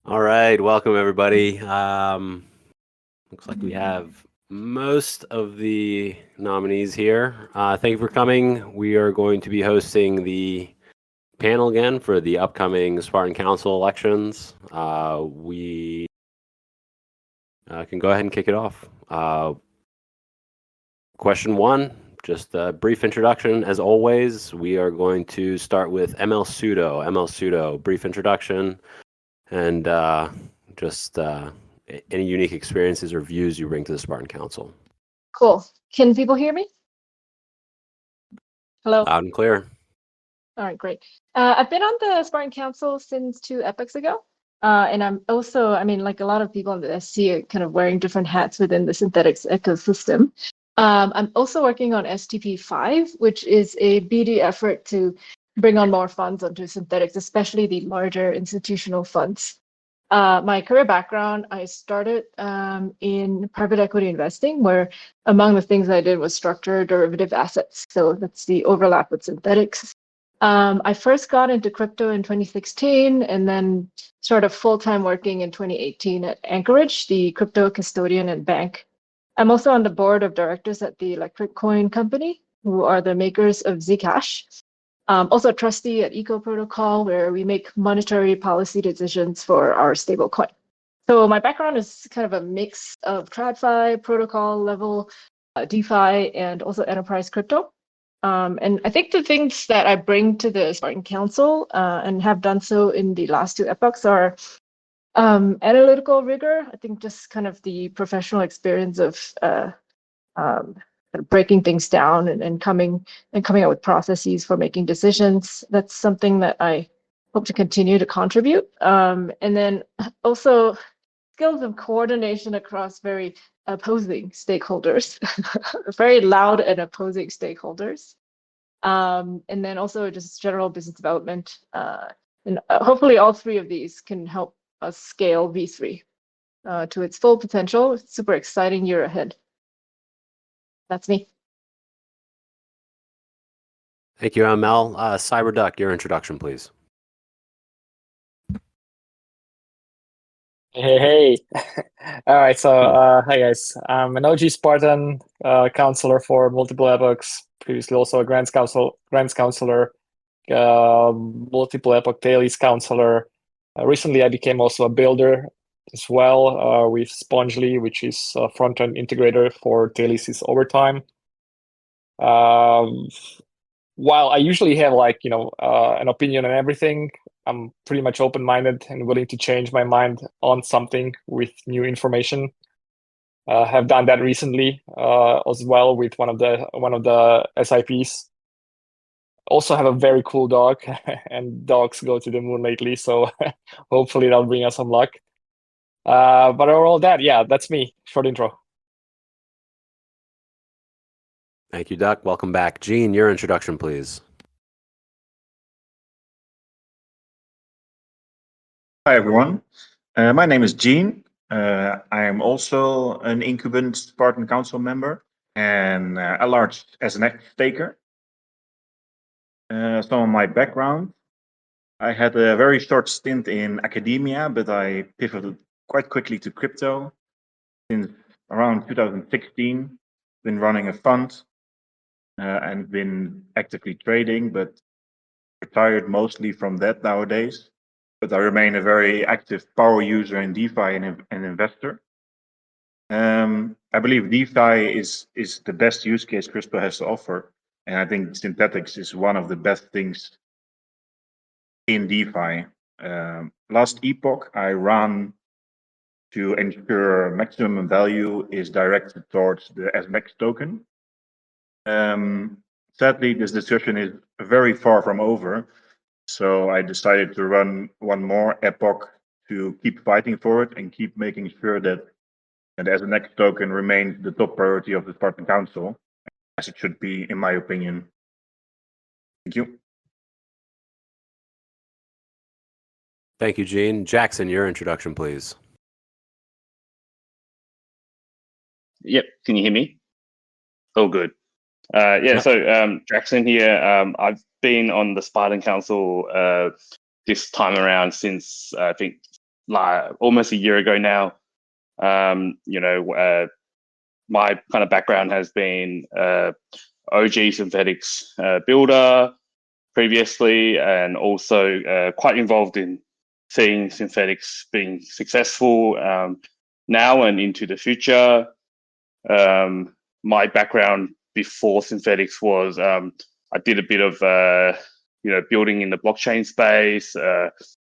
All right, welcome everybody. Looks like we have most of the nominees here. Thank you for coming. We are going to be hosting the panel again for the upcoming Spartan Council elections. We can go ahead and kick it off. Question one, just a brief introduction. As always, we are going to start with ML Sudo. ML Sudo, brief introduction, and just any unique experiences or views you bring to the Spartan Council. Cool. Can people hear me? Hello? Loud and clear. All right, great. I've been on the Spartan Council since 2 epochs ago. And I'm also, like a lot of people on the SC are kind of wearing different hats within the Synthetix ecosystem. I'm also working on STP5, which is a BD effort to bring on more funds onto Synthetix, especially the larger institutional funds. My career background, I started in private equity investing, where among the things I did was structure derivative assets. So that's the overlap with Synthetix. I first got into crypto in 2016 and then started full-time working in 2018 at Anchorage, the crypto custodian and bank. I'm also on the board of directors at the Electric Coin Company, who are the makers of Zcash. Also a trustee at Eco Protocol, where we make monetary policy decisions for our stablecoin. So my background is kind of a mix of TradFi, protocol level, DeFi, and also enterprise crypto. And I think the things that I bring to the Spartan Council and have done so in the last 2 epochs are analytical rigor. I think just kind of the professional experience of breaking things down and coming up with processes for making decisions. That's something that I hope to continue to contribute. And then also skills of coordination across very opposing stakeholders, very loud and opposing stakeholders. And then also just general business development. And hopefully all 3 of these can help us scale V3 to its full potential. Super exciting year ahead. That's me. Thank you, ML. Cyberduck, your introduction, please. Hey. All right, so hi guys. I'm an OG Spartan counselor for multiple epochs, previously also a grants counselor, multiple epoch dailies counselor. Recently I became also a builder as well with Spongely, which is a front-end integrator for dailies overtime. While I usually have an opinion on everything, I'm pretty much open-minded and willing to change my mind on something with new information. Have done that recently as well with one of the SIPs. Also have a very cool dog, and dogs go to the moon lately, so hopefully that'll bring us some luck. But overall, that's me. Short intro. Thank you, Duck. Welcome back. Gene, your introduction, please. Hi, everyone. My name is Gene. I am also an incumbent Spartan Council member and a large SNX staker. Some of my background, I had a very short stint in academia, but I pivoted quite quickly to crypto. Since around 2016, been running a fund and been actively trading, but retired mostly from that nowadays. But I remain a very active power user in DeFi and an investor. I believe DeFi is the best use case crypto has to offer. And I think Synthetix is one of the best things in DeFi. Last epoch, I ran to ensure maximum value is directed towards the SNX token. Sadly, this discussion is very far from over. So I decided to run one more epoch to keep fighting for it and keep making sure that the SNX token remains the top priority of the Spartan Council, as it should be, in my opinion. Thank you. Thank you, Gene. Jackson, your introduction, please. Yep, can you hear me? Oh, good. So Jackson here. I've been on the Spartan Council this time around since I think almost a year ago now. My kind of background has been OG Synthetix builder previously, and also quite involved in seeing Synthetix being successful now and into the future. My background before Synthetix was I did a bit of building in the blockchain space,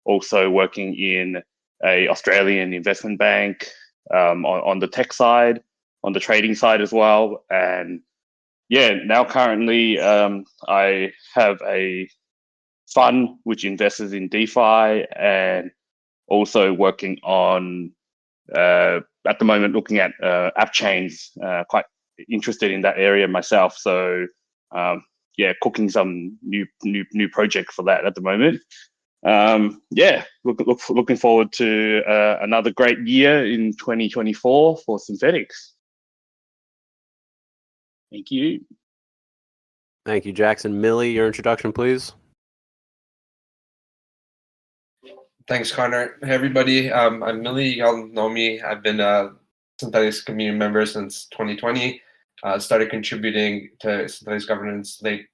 also working in a Australian investment bank on the tech side, on the trading side as well. And yeah, now currently I have a fund which invests in DeFi, and also working on at the moment looking at app chains. Quite interested in that area myself. So cooking some new project for that at the moment. Looking forward to another great year in 2024 for Synthetix. Thank you. Thank you, Jackson. Millie, your introduction, please. Thanks, Connor. Hey, everybody. I'm Millie. Y'all know me. I've been a Synthetix community member since 2020. Started contributing to Synthetix governance late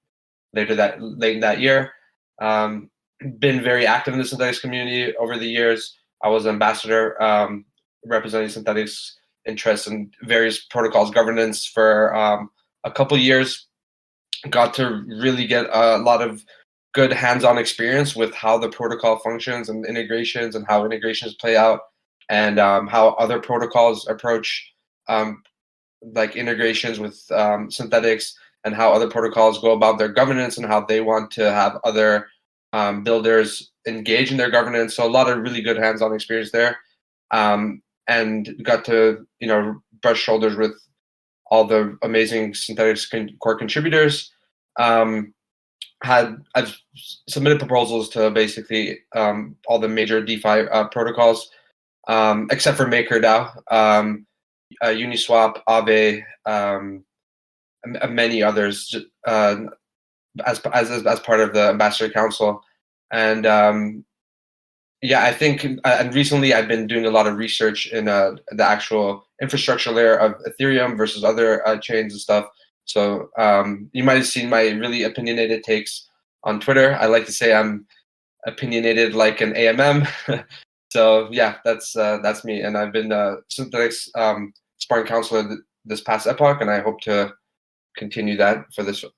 that year. Been very active in the Synthetix community over the years. I was ambassador representing Synthetix interests in various protocols governance for a couple years. Got to really get a lot of good hands-on experience with how the protocol functions and integrations, and how integrations play out, and how other protocols approach like integrations with Synthetix, and how other protocols go about their governance, and how they want to have other builders engage in their governance. So a lot of really good hands-on experience there, and got to brush shoulders with all the amazing Synthetix core contributors. I've submitted proposals to basically all the major DeFi protocols, except for MakerDAO, Uniswap, Aave, many others, as part of the Ambassador Council. And I think, and recently I've been doing a lot of research in the actual infrastructure layer of Ethereum versus other chains and stuff. So you might have seen my really opinionated takes on Twitter. I like to say I'm opinionated like an AMM. So yeah, that's me. And I've been Synthetix Spartan Council this past epoch, and I hope to continue that for the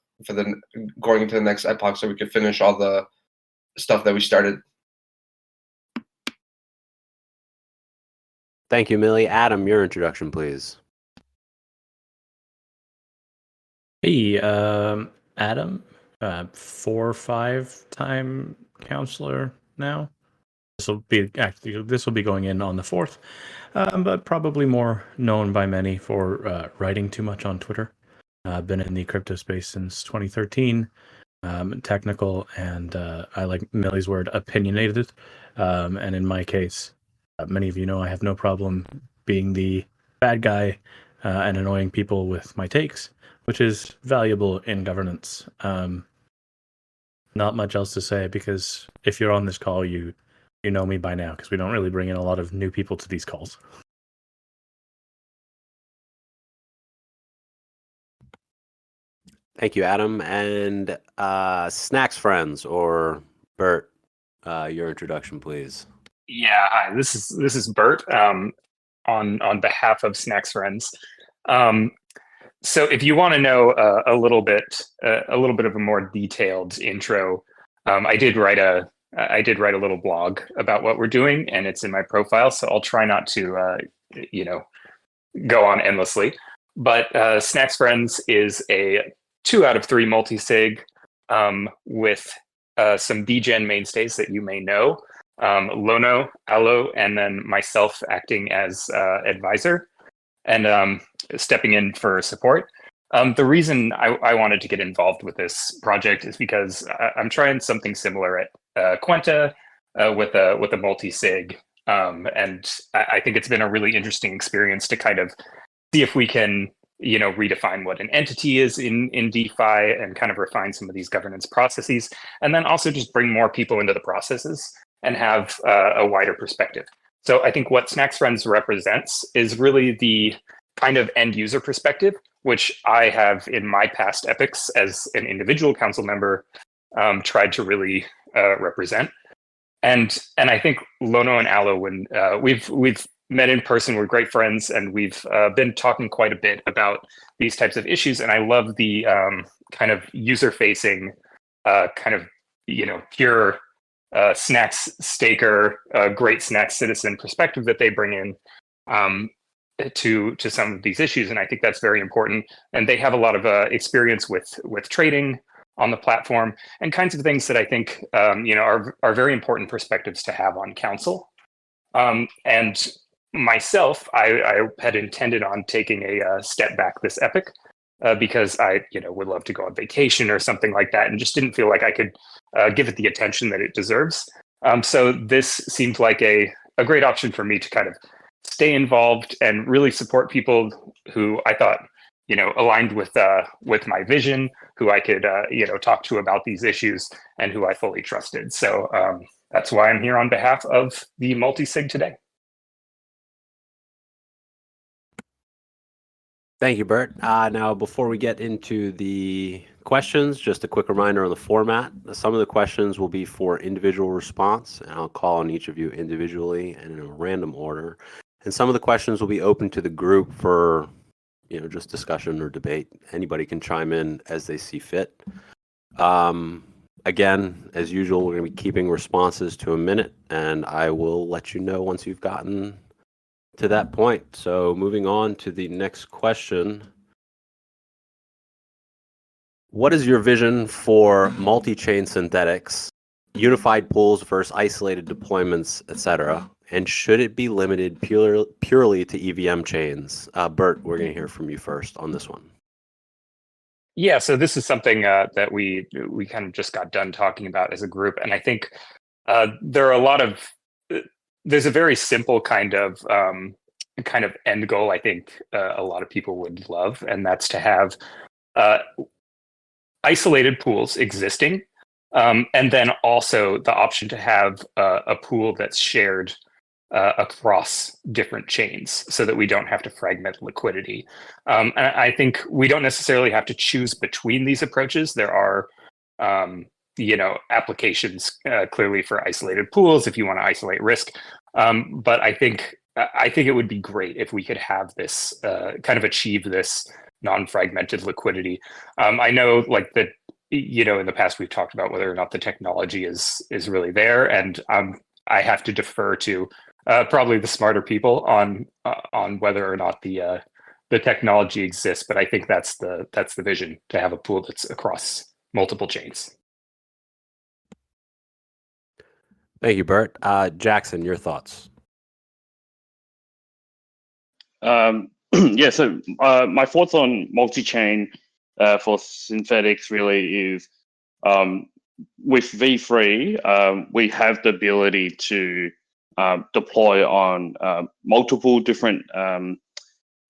going into the next epoch, so we could finish all the stuff that we started. Thank you, Millie. Adam, your introduction, please. Hey, Adam, 4 or 5 time counselor now. This will be going in on the 4th, but probably more known by many for writing too much on Twitter. I've been in the crypto space since 2013, technical, and I like Millie's word, opinionated. And in my case, many of you know I have no problem being the bad guy and annoying people with my takes, which is valuable in governance. Not much else to say, because if you're on this call, you know me by now, because we don't really bring in a lot of new people to these calls. Thank you, Adam. And SNXfrens, or Burt, your introduction, please. Yeah, hi. This is Burt on behalf of SNXfrens. So if you want to know a little bit of a more detailed intro, I did write a little blog about what we're doing, and it's in my profile. So I'll try not to go on endlessly. But SNXfrens is a 2 out of 3 multi-sig with some degen mainstays that you may know, Lono, Allo, and then myself acting as advisor and stepping in for support. The reason I wanted to get involved with this project is because I'm trying something similar at Quenta with a multi-sig, and I think it's been a really interesting experience to kind of see if we can redefine what an entity is in DeFi, and kind of refine some of these governance processes, and then also just bring more people into the processes and have a wider perspective. So I think what SNXfrens represents is really the kind of end user perspective, which I have in my past epochs as an individual council member tried to really represent. And I think Lono and Alo, when we've met in person, we're great friends, and we've been talking quite a bit about these types of issues. And I love the kind of user-facing, kind of pure snacks staker, great snacks citizen perspective that they bring in to some of these issues. And I think that's very important. And they have a lot of experience with trading on the platform and kinds of things that I think are very important perspectives to have on council. And myself, I had intended on taking a step back this epoch because I would love to go on vacation or something like that, and just didn't feel like I could give it the attention that it deserves. So this seemed like a great option for me to kind of stay involved and really support people who I thought aligned with my vision, who I could talk to about these issues, and who I fully trusted. So that's why I'm here on behalf of the multi-sig today. Thank you, Burt. Now, before we get into the questions, just a quick reminder on the format. Some of the questions will be for individual response, and I'll call on each of you individually and in a random order. And some of the questions will be open to the group for just discussion or debate. Anybody can chime in as they see fit. Again, as usual, we're going to be keeping responses to a minute, and I will let you know once you've gotten to that point. So moving on to the next question. What is your vision for multi-chain synthetics, unified pools versus isolated deployments, etc.? And should it be limited purely to EVM chains? Burt, we're going to hear from you first on this one. Yeah, so this is something that we kind of just got done talking about as a group, and I think there are a lot of there's a very simple kind of end goal I think a lot of people would love, and that's to have isolated pools existing, and then also the option to have a pool that's shared across different chains so that we don't have to fragment liquidity. And I think we don't necessarily have to choose between these approaches. There are applications clearly for isolated pools if you want to isolate risk. But I think it would be great if we could have this kind of achieve this non-fragmented liquidity. I know like that, in the past we've talked about whether or not the technology is really there, and I have to defer to probably the smarter people on whether or not the technology exists. But I think that's the vision, to have a pool that's across multiple chains. Thank you, Burt. Jackson, your thoughts? Yeah, so my thoughts on multi-chain for Synthetix really is with V3, we have the ability to deploy on multiple different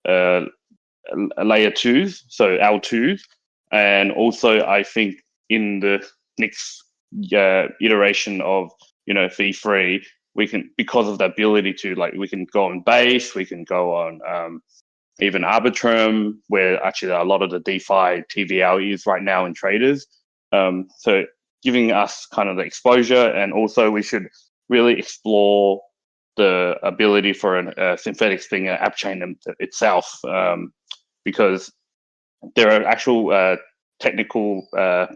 layer 2s, so L2s, and also I think in the next iteration of V3, we can, because of the ability to we can go on base, we can go on even Arbitrum, where actually a lot of the DeFi TVL is right now in traders. So giving us kind of the exposure, and also we should really explore the ability for Synthetix being an app chain itself, because there are actual technical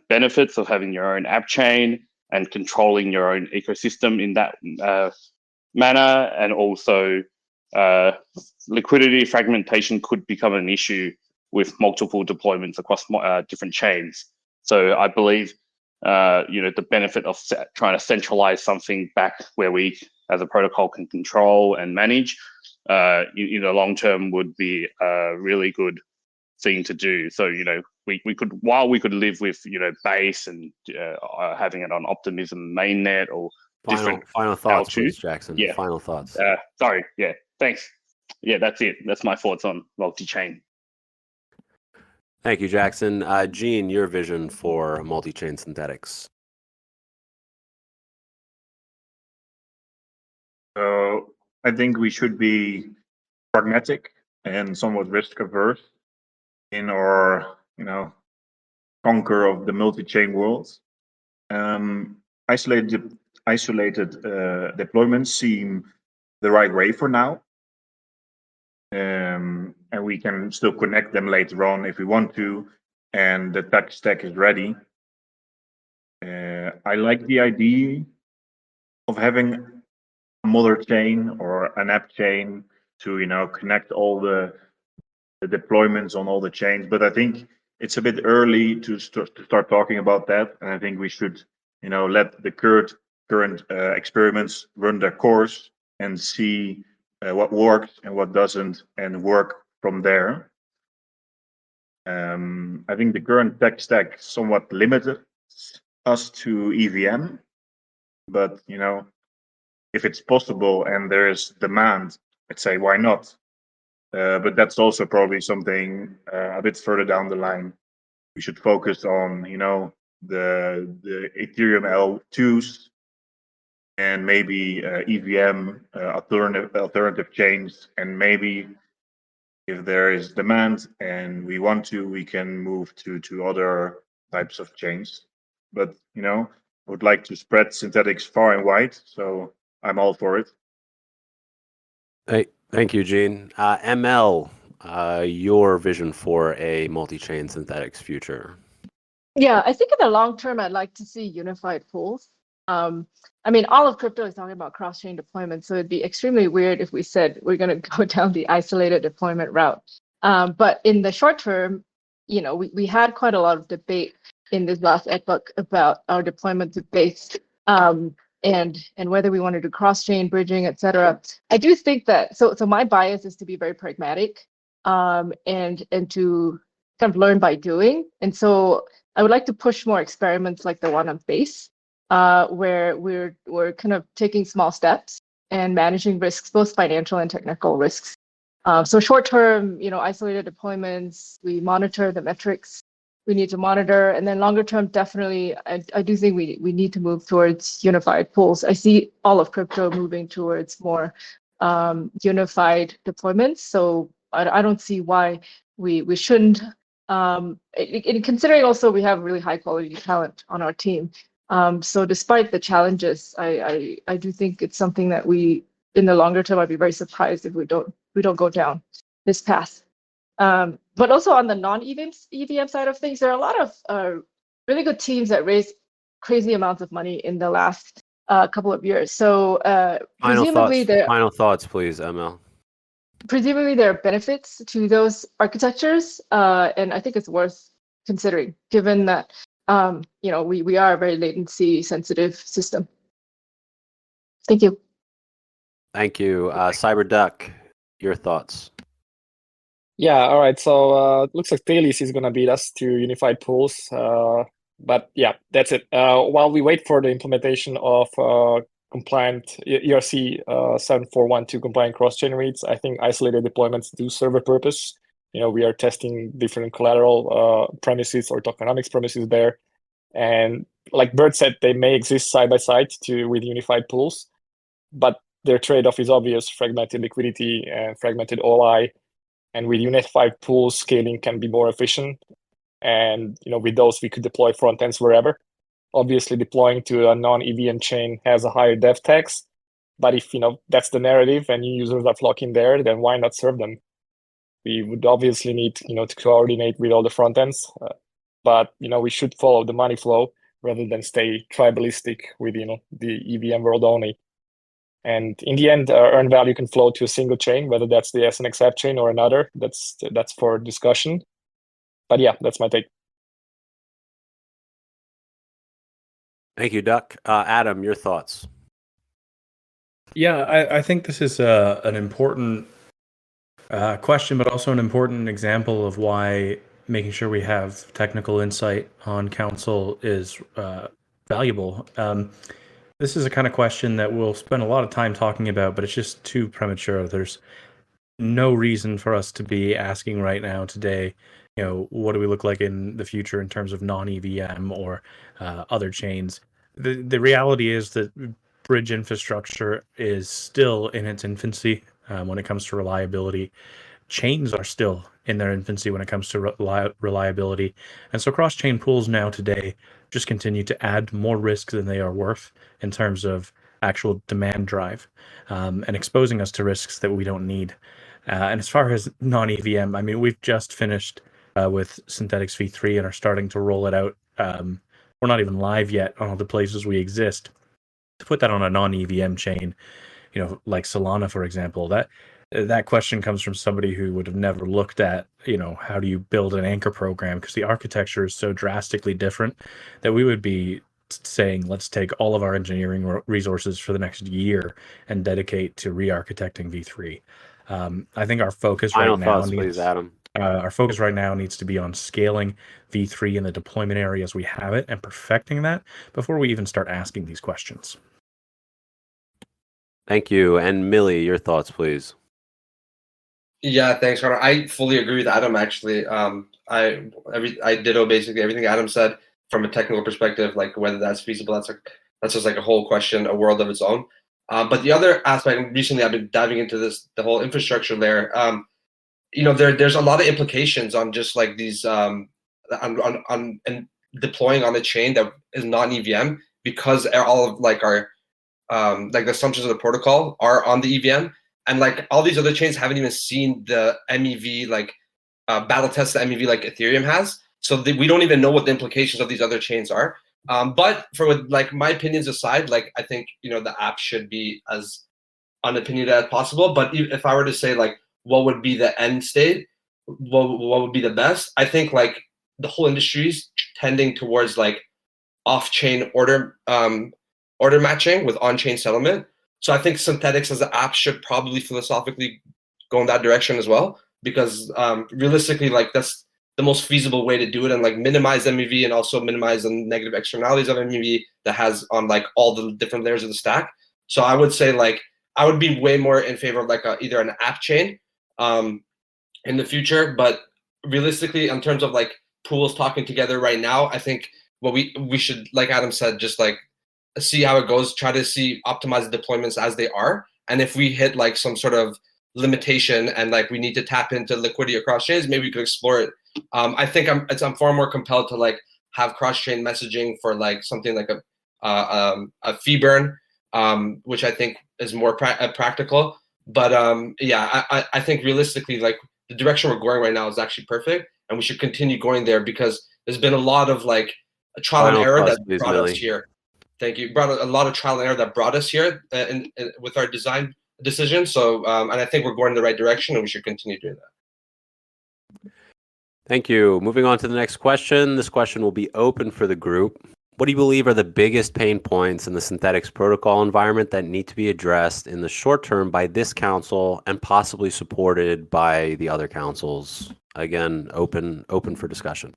benefits of having your own app chain and controlling your own ecosystem in that manner. And also liquidity fragmentation could become an issue with multiple deployments across different chains. So I believe the benefit of trying to centralize something back where we as a protocol can control and manage in the long term would be a really good thing to do. So we could, while we could live with base and having it on Optimism mainnet or different final thoughts, L2s. please, Jackson. Yeah. Final thoughts. Sorry. Yeah. Thanks. Yeah, that's it. That's my thoughts on multi-chain. Thank you, Jackson. Gene, your vision for multi-chain Synthetix. So I think we should be pragmatic and somewhat risk averse in our, conquer of the multi-chain world. Isolated deployments seem the right way for now. And we can still connect them later on if we want to, and the tech stack is ready. I like the idea of having a mother chain or an app chain to connect all the deployments on all the chains, but I think it's a bit early to start talking about that, and I think we should let the current experiments run their course and see what works and what doesn't, and work from there. I think the current tech stack somewhat limited us to EVM, but if it's possible and there is demand, I'd say why not? But that's also probably something a bit further down the line. We should focus on the Ethereum L2s and maybe EVM alternative chains, and maybe if there is demand and we want to, we can move to other types of chains. But I would like to spread Synthetix far and wide, so I'm all for it. Thank you, Gene. ML, your vision for a multi-chain Synthetix future? Yeah, I think in the long term, I'd like to see unified pools. I mean, all of crypto is talking about cross-chain deployment, so it'd be extremely weird if we said we're going to go down the isolated deployment route. But in the short term, we had quite a lot of debate in this last epoch about our deployment to base, and whether we wanted to cross-chain bridging, etc. I do think that so my bias is to be very pragmatic, and to kind of learn by doing. And so I would like to push more experiments like the one on base, where we're kind of taking small steps and managing risks, both financial and technical risks. So short term, isolated deployments, we monitor the metrics we need to monitor, and then longer term, definitely, I do think we need to move towards unified pools. I see all of crypto moving towards more unified deployments, so I don't see why we shouldn't. Considering also we have really high quality talent on our team. So despite the challenges, I do think it's something that we, in the longer term, I'd be very surprised if we don't go down this path. But also on the non-EVM side of things, there are a lot of really good teams that raised crazy amounts of money in the last couple of years. So final thoughts, please, ML. Presumably there are benefits to those architectures, and I think it's worth considering, given that we are a very latency sensitive system. Thank you. Thank you. Cyberduck, your thoughts? Yeah, all right. So it looks like Thales is going to beat us to unified pools. But yeah, that's it. While we wait for the implementation of compliant ERC 7412 compliant cross-chain reads, I think isolated deployments do serve a purpose. We are testing different collateral premises or tokenomics premises there. And like Burt said, they may exist side by side with unified pools, but their trade-off is obvious: fragmented liquidity and fragmented OI. And with unified pools, scaling can be more efficient. And with those, we could deploy front ends wherever. Obviously, deploying to a non-EVM chain has a higher dev tax. But if that's the narrative and new users are flocking there, then why not serve them? We would obviously need to coordinate with all the front ends, but we should follow the money flow rather than stay tribalistic with the EVM world only. And in the end, earned value can flow to a single chain, whether that's the SNX app chain or another. That's for discussion. But yeah, that's my take. Thank you, Duck. Adam, your thoughts? Yeah, I think this is an important question, but also an important example of why making sure we have technical insight on council is valuable. This is a kind of question that we'll spend a lot of time talking about, but it's just too premature. There's no reason for us to be asking right now today, what do we look like in the future in terms of non-EVM or other chains? The reality is that bridge infrastructure is still in its infancy when it comes to reliability. Chains are still in their infancy when it comes to reliability. And so cross-chain pools now today just continue to add more risk than they are worth in terms of actual demand drive, and exposing us to risks that we don't need. And as far as non-EVM, I mean, we've just finished with Synthetix v3 and are starting to roll it out. We're not even live yet on all the places we exist. To put that on a non-EVM chain, you know, like Solana, for example, that question comes from somebody who would have never looked at, you know, how do you build an anchor program, because the architecture is so drastically different that we would be saying, let's take all of our engineering resources for the next year and dedicate to re-architecting V3. I think our focus Final right now thoughts, please, Adam. Our focus right now needs to be on scaling V3 in the deployment areas we have it and perfecting that before we even start asking these questions. Thank you. And Millie, your thoughts, please. Yeah, thanks, Connor. I fully agree with Adam. Actually, I ditto basically everything Adam said from a technical perspective. Like whether that's feasible, that's just like a whole question, a world of its own. But the other aspect, recently I've been diving into the whole infrastructure layer. You know, there's a lot of implications on just like these on and deploying on a chain that is not an EVM, because all of like our like the assumptions of the protocol are on the EVM. And like all these other chains haven't even seen the MEV, like battle test the MEV like Ethereum has. So we don't even know what the implications of these other chains are. But for like my opinions aside, like I think, you know, the app should be as unopinionated as possible. But if I were to say like what would be the end state, what would be the best, I think like the whole industry is tending towards like off-chain order matching with on-chain settlement. So I think Synthetix as an app should probably philosophically go in that direction as well, because realistically, like that's the most feasible way to do it and like minimize MEV and also minimize the negative externalities of MEV that has on like all the different layers of the stack. So I would say like I would be way more in favor of like either an app chain in the future, but realistically, in terms of like pools talking together right now, I think what we should, like Adam said, just like see how it goes, try to see optimize the deployments as they are. And if we hit like some sort of limitation and like we need to tap into liquidity across chains, maybe we could explore it. I think I'm far more compelled to like have cross-chain messaging for like something like a fee burn, which I think is more practical. But yeah, I think realistically, like the direction we're going right now is actually perfect, and we should continue going there because there's been a lot of like a trial and error that brought us here. Thank you. Brought a lot of trial and error that brought us here with our design decision. So, and I think we're going in the right direction, and we should continue doing that. Thank you. Moving on to the next question. This question will be open for the group. What do you believe are the biggest pain points in the Synthetix protocol environment that need to be addressed in the short term by this council and possibly supported by the other councils? Again, open for discussion.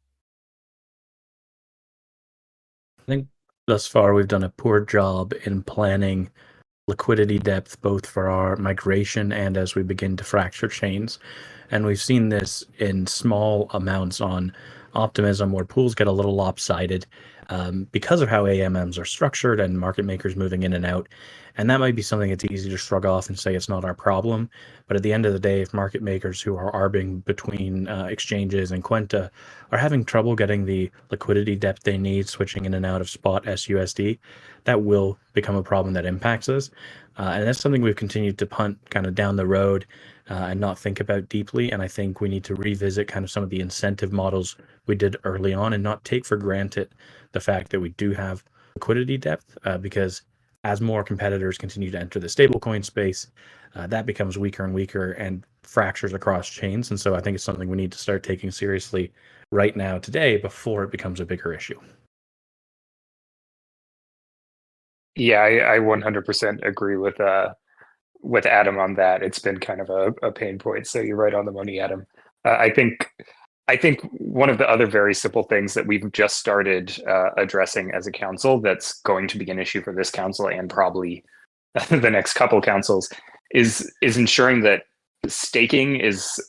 I think thus far we've done a poor job in planning liquidity depth, both for our migration and as we begin to fracture chains. And we've seen this in small amounts on Optimism, where pools get a little lopsided because of how AMMs are structured and market makers moving in and out. And that might be something that's easy to shrug off and say it's not our problem. But at the end of the day, if market makers who are arbing between exchanges and Quenta are having trouble getting the liquidity depth they need, switching in and out of spot SUSD, that will become a problem that impacts us. And that's something we've continued to punt kind of down the road and not think about deeply. And I think we need to revisit kind of some of the incentive models we did early on and not take for granted the fact that we do have liquidity depth, because as more competitors continue to enter the stablecoin space, that becomes weaker and weaker and fractures across chains. And so I think it's something we need to start taking seriously right now today before it becomes a bigger issue. Yeah, I 100% agree with Adam on that. It's been kind of a pain point. So you're right on the money, Adam. I think one of the other very simple things that we've just started addressing as a council that's going to be an issue for this council and probably the next couple councils is ensuring that staking is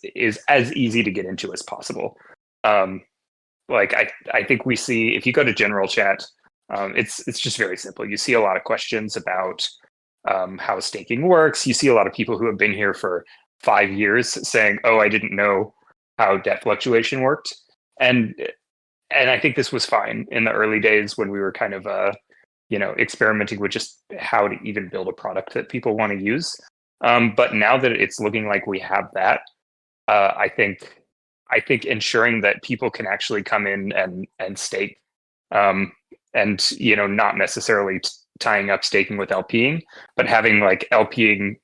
as easy to get into as possible. Like I think we see, if you go to general chat It's just very simple. You see a lot of questions about how staking works. You see a lot of people who have been here for 5 years saying, "Oh, I didn't know how debt fluctuation worked," and I think this was fine in the early days when we were kind of experimenting with just how to even build a product that people want to use. But now that it's looking like we have that, I think ensuring that people can actually come in and stake, and not necessarily tying up staking with LPing, but having like LPing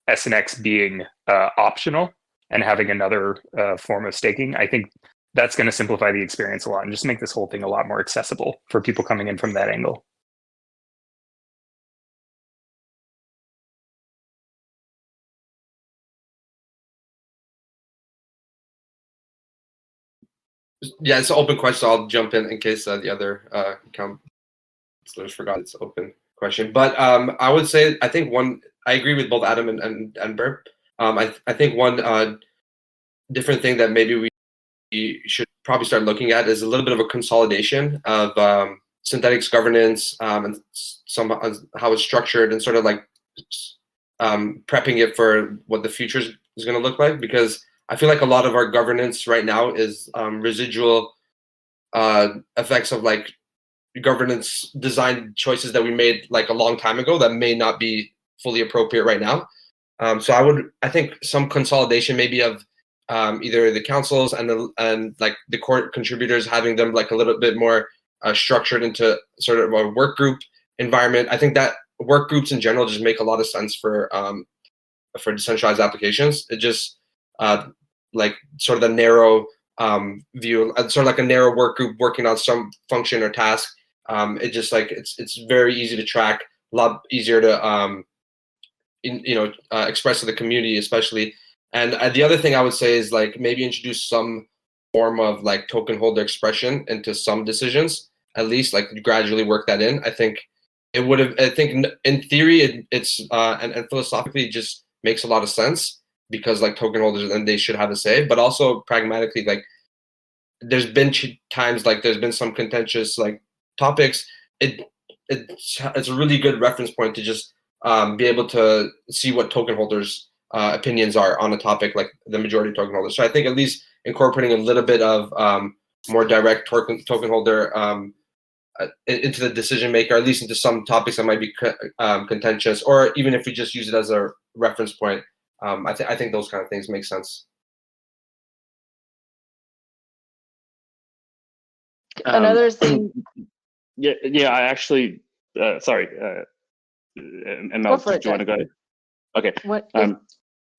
SNX being optional and having another form of staking, I think that's going to simplify the experience a lot and just make this whole thing a lot more accessible for people coming in from that angle. Yeah, it's an open question. So I'll jump in case the other counselors forgot it's an open question. But I would say I agree with both Adam and Burt. I think one different thing that maybe we should probably start looking at is a little bit of a consolidation of Synthetix governance and how it's structured and sort of like prepping it for what the future is going to look like, because I feel like a lot of our governance right now is residual effects of like governance design choices that we made like a long time ago that may not be fully appropriate right now. So I think some consolidation maybe of either the councils and like the core contributors, having them like a little bit more structured into sort of a work group environment. I think that work groups in general just make a lot of sense for decentralized applications. It just like sort of the narrow view, sort of like a narrow work group working on some function or task. It just like it's very easy to track, a lot easier to express to the community, especially. And the other thing I would say is like maybe introduce some form of like token holder expression into some decisions, at least like gradually work that in. I think it would have. I think in theory it's and philosophically it just makes a lot of sense, because like token holders and they should have a say, but also pragmatically, like there's been times like there's been some contentious like topics. It's a really good reference point to just be able to see what token holders opinions are on a topic like the majority token holders. So I think at least incorporating a little bit of more direct token holder into the decision maker, at least into some topics that might be contentious, or even if we just use it as a reference point. I think those kind of things make sense. Another thing. Yeah. I actually, sorry. Mel, do you want to go? Okay. What?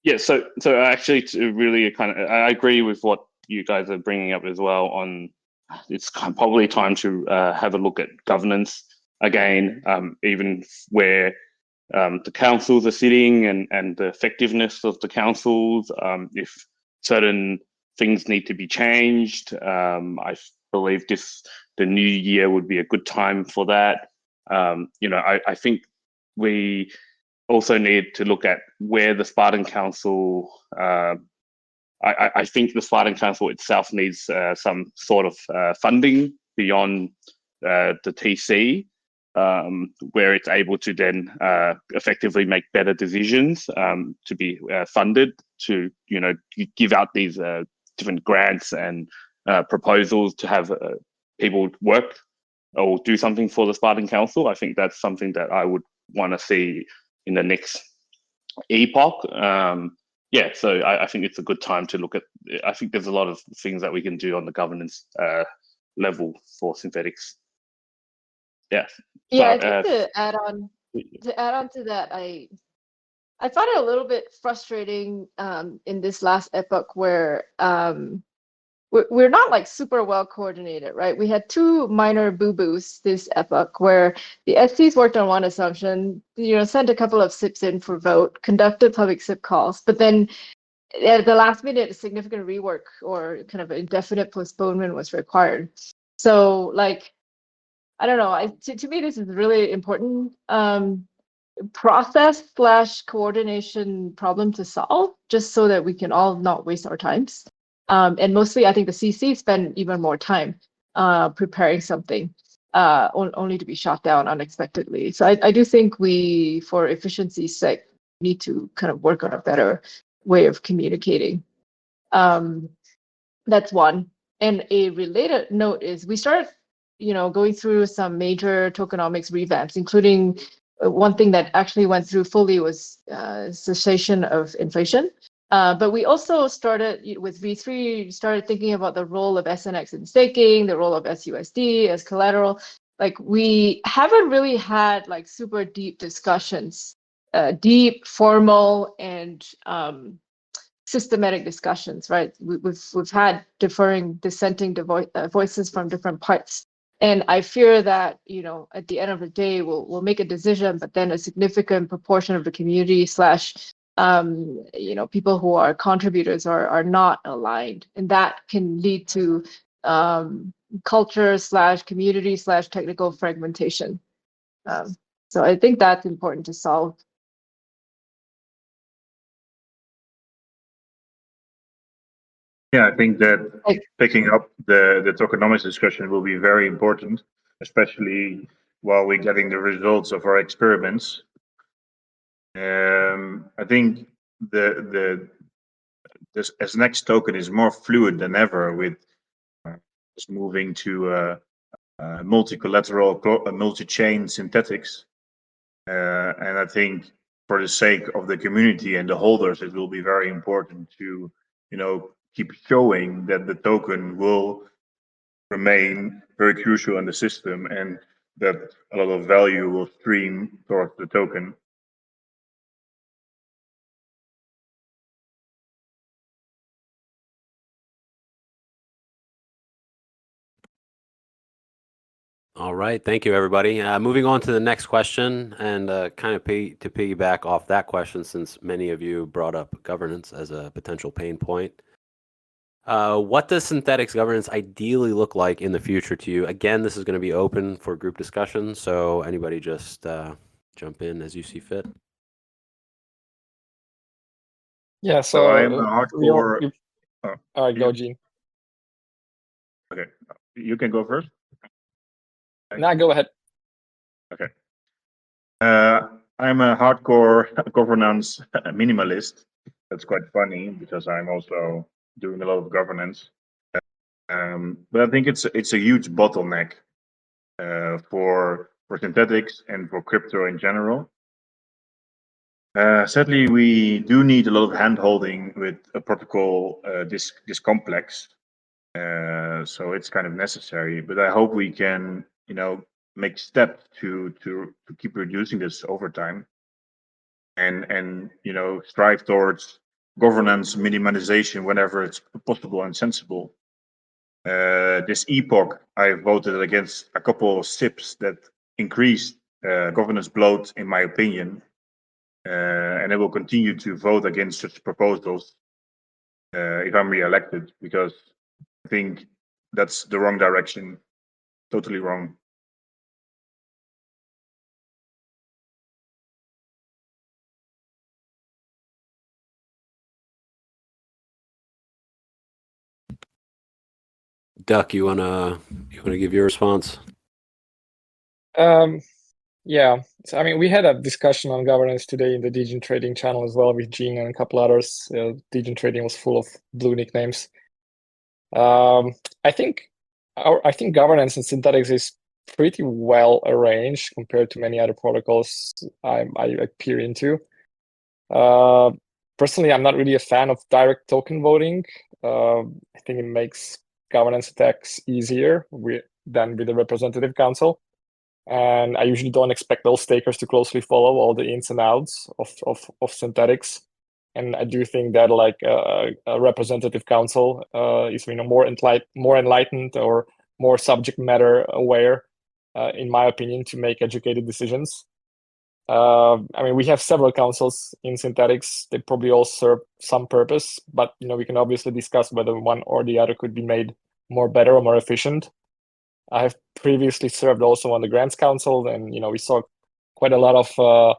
Yeah. So actually, to really I agree with what you guys are bringing up as well. On it's probably time to have a look at governance again, even where the councils are sitting and the effectiveness of the councils. If certain things need to be changed, I believe the new year would be a good time for that. I think we also need to look at where the Spartan Council. I think the Spartan Council itself needs some sort of funding beyond the TC. Where it's able to then effectively make better decisions, to be funded, to give out these different grants and proposals to have people work or do something for the Spartan Council. I think that's something that I would want to see in the next epoch. So I think it's a good time to look at. I think there's a lot of things that we can do on the governance level for Synthetix. Yeah. Yeah, I think to add on to that, I find it a little bit frustrating in this last epoch where we're not like super well coordinated, right? We had two minor boo-boos this epoch where the SCs worked on one assumption, sent a couple of SIPs in for vote, conducted public SIP calls, but then at the last minute, a significant rework or kind of indefinite postponement was required. So like, I don't know. To me, this is really important process/coordination problem to solve, just so that we can all not waste our times. And mostly, I think the CC spend even more time preparing something. only to be shot down unexpectedly. So I do think we, for efficiency's sake, need to kind of work on a better way of communicating. That's one. And a related note is we started, going through some major tokenomics revamps, including one thing that actually went through fully was cessation of inflation. But we also started with V3, started thinking about the role of SNX in staking, the role of SUSD as collateral. Like we haven't really had like super deep discussions, deep, formal, and systematic discussions, right? We've had dissenting voices from different parts. And I fear that, at the end of the day, we'll make a decision, but then a significant proportion of the community / people who are contributors are not aligned. And that can lead to culture / community / technical fragmentation. So I think that's important to solve. Yeah, I think that picking up the tokenomics discussion will be very important, especially while we're getting the results of our experiments. I think this SNX token is more fluid than ever with just moving to multi-collateral, multi-chain Synthetix. And I think for the sake of the community and the holders, it will be very important to, keep showing that the token will remain very crucial in the system and that a lot of value will stream towards the token. All right, thank you, everybody. Moving on to the next question, and kind of to piggyback off that question, since many of you brought up governance as a potential pain point. What does Synthetix governance ideally look like in the future to you? Again, this is going to be open for group discussion, so anybody just jump in as you see fit. Yeah, So I'm a hardcore. All right, go, Gene. Okay, you can go first. Nah, go ahead. Okay. I'm a hardcore governance minimalist. That's quite funny because I'm also doing a lot of governance. But I think it's a huge bottleneck for Synthetix and for crypto in general. Sadly, we do need a lot of hand-holding with a protocol this complex. So it's kind of necessary, but I hope we can, make steps to keep reducing this over time, and strive towards governance minimization whenever it's possible and sensible. This epoch, I voted against a couple of SIPs that increased governance bloat, in my opinion, and I will continue to vote against such proposals if I'm re-elected, because I think that's the wrong direction, totally wrong. Duck, you wanna give your response? Yeah, so I mean, we had a discussion on governance today in the Degen Trading channel as well with Gene and a couple others. Degen Trading was full of blue nicknames. I think governance in Synthetix is pretty well arranged compared to many other protocols I peer into. Personally, I'm not really a fan of direct token voting. I think it makes governance attacks easier than with the representative council. And I usually don't expect those stakers to closely follow all the ins and outs of Synthetix. And I do think that like a representative council is more enlightened or more subject matter aware, in my opinion, to make educated decisions. I mean, we have several councils in Synthetix. They probably all serve some purpose, but we can obviously discuss whether one or the other could be made more better or more efficient. I have previously served also on the Grants Council, and we saw quite a lot of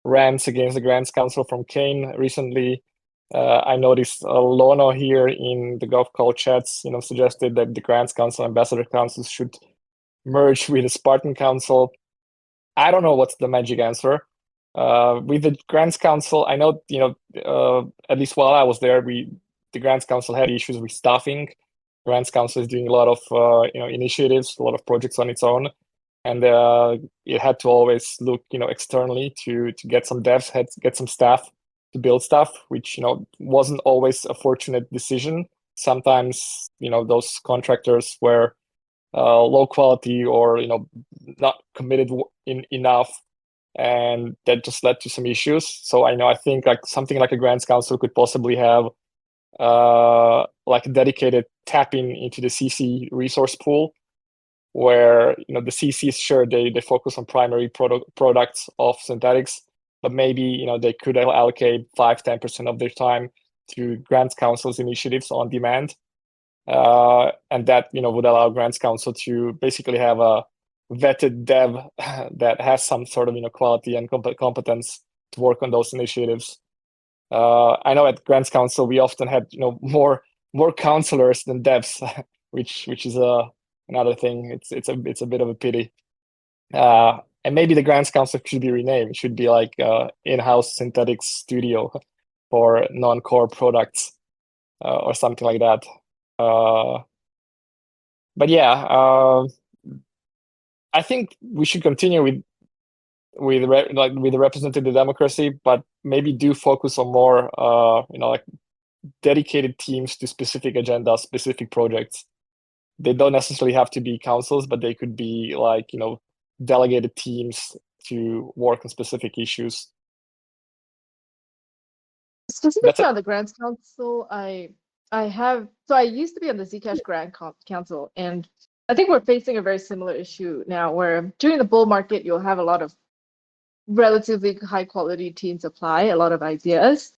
rants against the Grants Council from Kane recently. I noticed Lono here in the Golf Call chats, suggested that the Grants Council, Ambassador Councils should merge with the Spartan Council. I don't know what's the magic answer. With the Grants Council, I know, at least while I was there, the Grants Council had issues with staffing. Grants Council is doing a lot of initiatives, a lot of projects on its own, and it had to always look externally to get some devs, get some staff to build stuff, which wasn't always a fortunate decision. Sometimes those contractors were low quality or not committed enough, and that just led to some issues. So I think like something like a Grants Council could possibly have like a dedicated tapping into the CC resource pool, where the CCs, sure, they focus on primary products of Synthetix, but maybe they could allocate 5-10% of their time to Grants Council's initiatives on demand, and that would allow Grants Council to basically have a vetted dev that has some sort of quality and competence to work on those initiatives. I know at Grants Council we often had more counselors than devs, which is another thing. It's a bit of a pity. And maybe the Grants Council should be renamed. It should be like in-house Synthetix studio for non-core products or something like that. But yeah, I think we should continue with the representative democracy, but maybe do focus on more like dedicated teams to specific agendas, specific projects. They don't necessarily have to be councils, but they could be like delegated teams to work on specific issues. Specifically on the Grants Council, I used to be on the Zcash Grant Council, and I think we're facing a very similar issue now, where during the bull market, you'll have a lot of relatively high quality teams apply, a lot of ideas.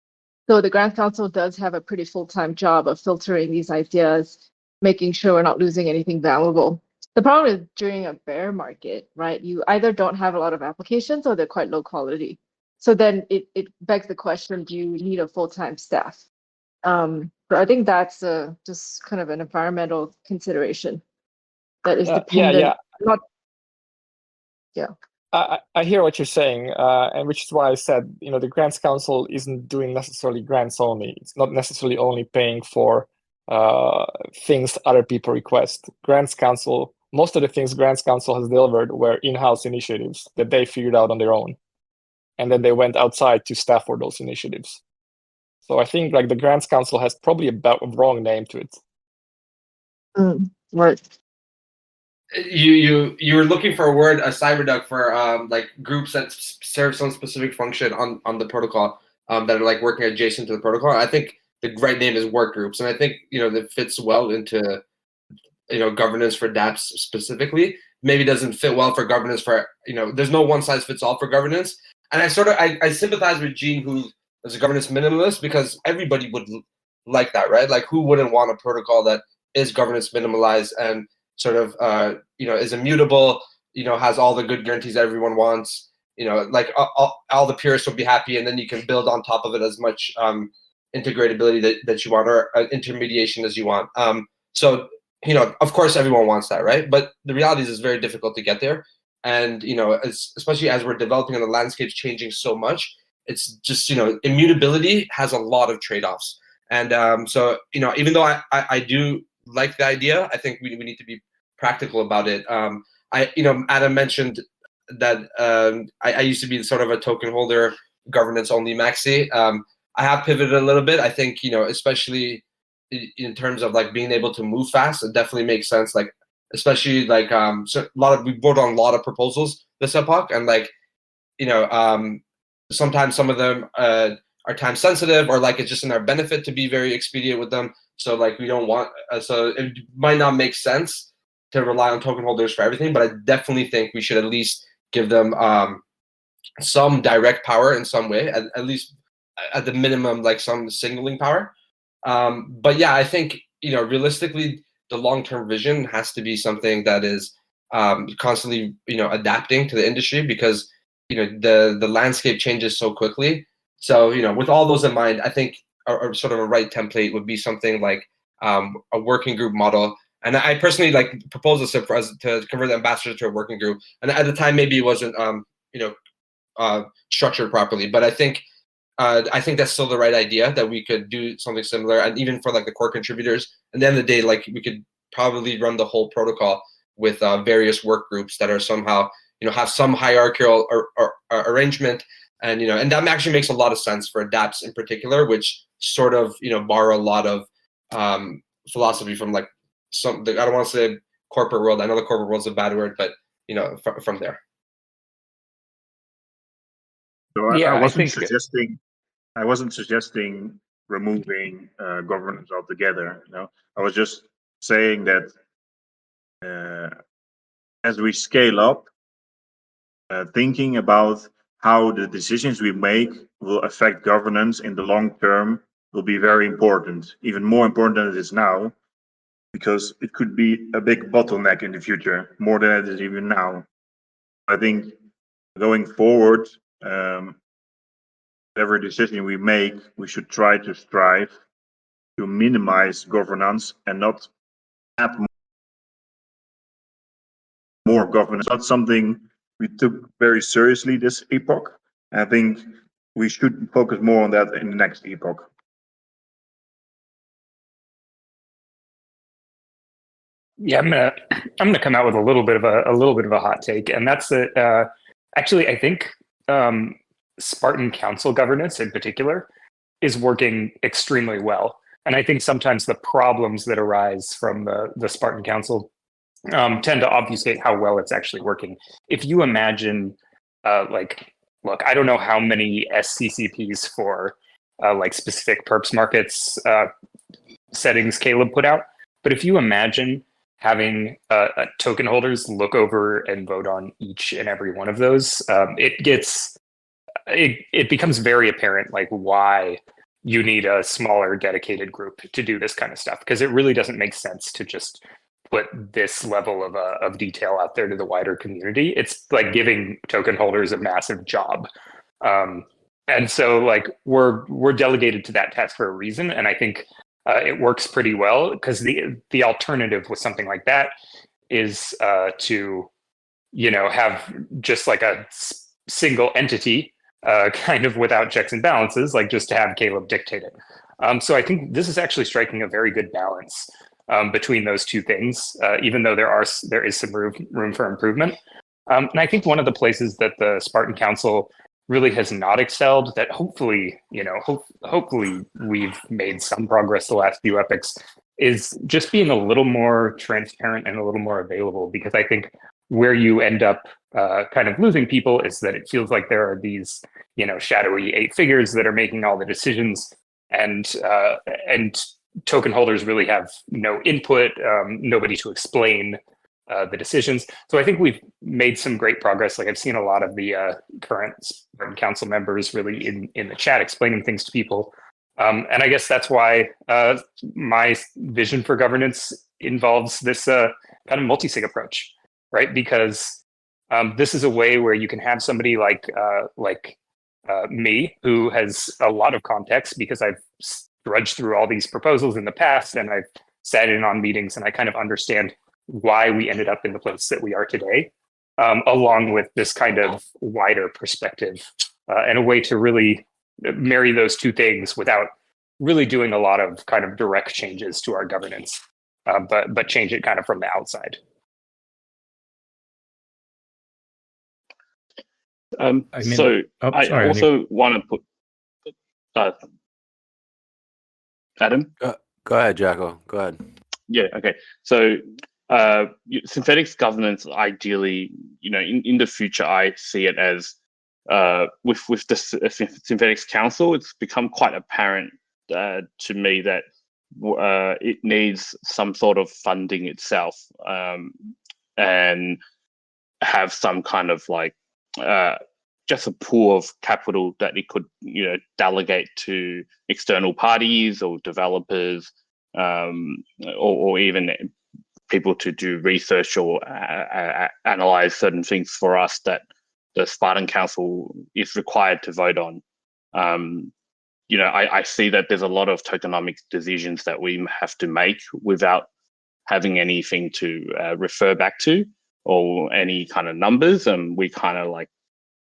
So the Grant Council does have a pretty full-time job of filtering these ideas, making sure we're not losing anything valuable. The problem is during a bear market, right? You either don't have a lot of applications or they're quite low quality. So then it begs the question, do you need a full-time staff? So I think that's just kind of an environmental consideration that is dependent. I hear what you're saying, and which is why I said, the Grants Council isn't doing necessarily grants only. It's not necessarily only paying for things other people request. Grants Council, most of the things Grants Council has delivered were in-house initiatives that they figured out on their own, and then they went outside to staff for those initiatives. So I think like the Grants Council has probably a wrong name to it. Right. You were looking for a word, a Cyberduck, for like groups that serve some specific function on the protocol that are like working adjacent to the protocol. I think the right name is work groups, and I think that fits well into governance for dApps specifically. Maybe doesn't fit well for governance for there's no one size fits all for governance. And I sympathize with Gene, who is a governance minimalist, because everybody would like that, right? Like, who wouldn't want a protocol that is governance minimalized and sort of is immutable, has all the good guarantees that everyone wants, like all the purists will be happy, and then you can build on top of it as much integratability that you want, or intermediation as you want. So of course everyone wants that, right? But the reality is it's very difficult to get there, and especially as we're developing and the landscape's changing so much, it's just immutability has a lot of trade-offs. And so even though I do like the idea, I think we need to be practical about it. Adam mentioned that I used to be sort of a token holder, governance only maxi. I have pivoted a little bit. I think especially in terms of like being able to move fast, it definitely makes sense. Like especially like so we voted on a lot of proposals this epoch, and like sometimes some of them are time sensitive, or like it's just in our benefit to be very expedient with them. So like we don't want, so it might not make sense to rely on token holders for everything, but I definitely think we should at least give them some direct power in some way, at least at the minimum, like some signaling power. But yeah, I think realistically, the long-term vision has to be something that is constantly adapting to the industry, because the landscape changes so quickly. So with all those in mind, I think or sort of a right template would be something like a working group model, And I personally proposed this to convert the ambassador to a working group. And at the time, maybe it wasn't structured properly, but I think that's still the right idea, that we could do something similar. And even for the core contributors, at the end of the day, we could probably run the whole protocol with various work groups that are somehow, have some hierarchical or arrangement. And, and that actually makes a lot of sense for dApps in particular, which sort of, borrow a lot of philosophy from I don't want to say corporate world. I know the corporate world's a bad word, but, from there. So Yeah, I wasn't suggesting removing governance altogether. I was just saying that as we scale up, thinking about how the decisions we make will affect governance in the long term will be very important, even more important than it is now, because it could be a big bottleneck in the future, more than it is even now. I think going forward, whatever decision we make, we should try to strive to minimize governance and not add more governance. That's something we took very seriously this epoch. I think we should focus more on that in the next epoch. Yeah, I'm gonna come out with a little bit of a hot take, and that's that. Actually, I think Spartan Council governance in particular is working extremely well, and I think sometimes the problems that arise from the Spartan Council tend to obfuscate how well it's actually working. If you imagine, look, I don't know how many SCCPs for specific perps markets settings Caleb put out, but if you imagine having token holders look over and vote on each and every one of those, it becomes very apparent why you need a smaller dedicated group to do this kind of stuff, because it really doesn't make sense to just put this level of detail out there to the wider community. It's like giving token holders a massive job. And so we're delegated to that task for a reason. And I think it works pretty well, because the alternative with something like that is to, have just a single entity kind of without checks and balances, just to have Caleb dictate it. So I think this is actually striking a very good balance between those two things, even though there is some room for improvement. And I think one of the places that the Spartan Council really has not excelled, that hopefully we've made some progress the last few epochs, is just being a little more transparent and a little more available. Because I think where you end up kind of losing people is that it feels like there are these, shadowy 8 figures that are making all the decisions, and token holders really have no input, nobody to explain the decisions. So I think we've made some great progress. I've seen a lot of the current Spartan Council members really in the chat explaining things to people. And I guess that's why my vision for governance involves this kind of multi-sig approach, right? Because this is a way where you can have somebody like me, who has a lot of context, because I've drudged through all these proposals in the past, and I've sat in on meetings, and I kind of understand why we ended up in the place that we are today, along with this kind of wider perspective, and a way to really marry those two things without really doing a lot of kind of direct changes to our governance, but change it kind of from the outside. I also want to put Adam. Go ahead, Jacko. Go ahead. Yeah. Okay. So Synthetix governance, ideally, in the future, I see it as with the Synthetix Council, it's become quite apparent to me that it needs some sort of funding itself, and have some kind of just a pool of capital that it could delegate to external parties or developers, or even people to do research or analyze certain things for us that the Spartan Council is required to vote on. I see that there's a lot of tokenomics decisions that we have to make without having anything to refer back to or any kind of numbers, and we kind of like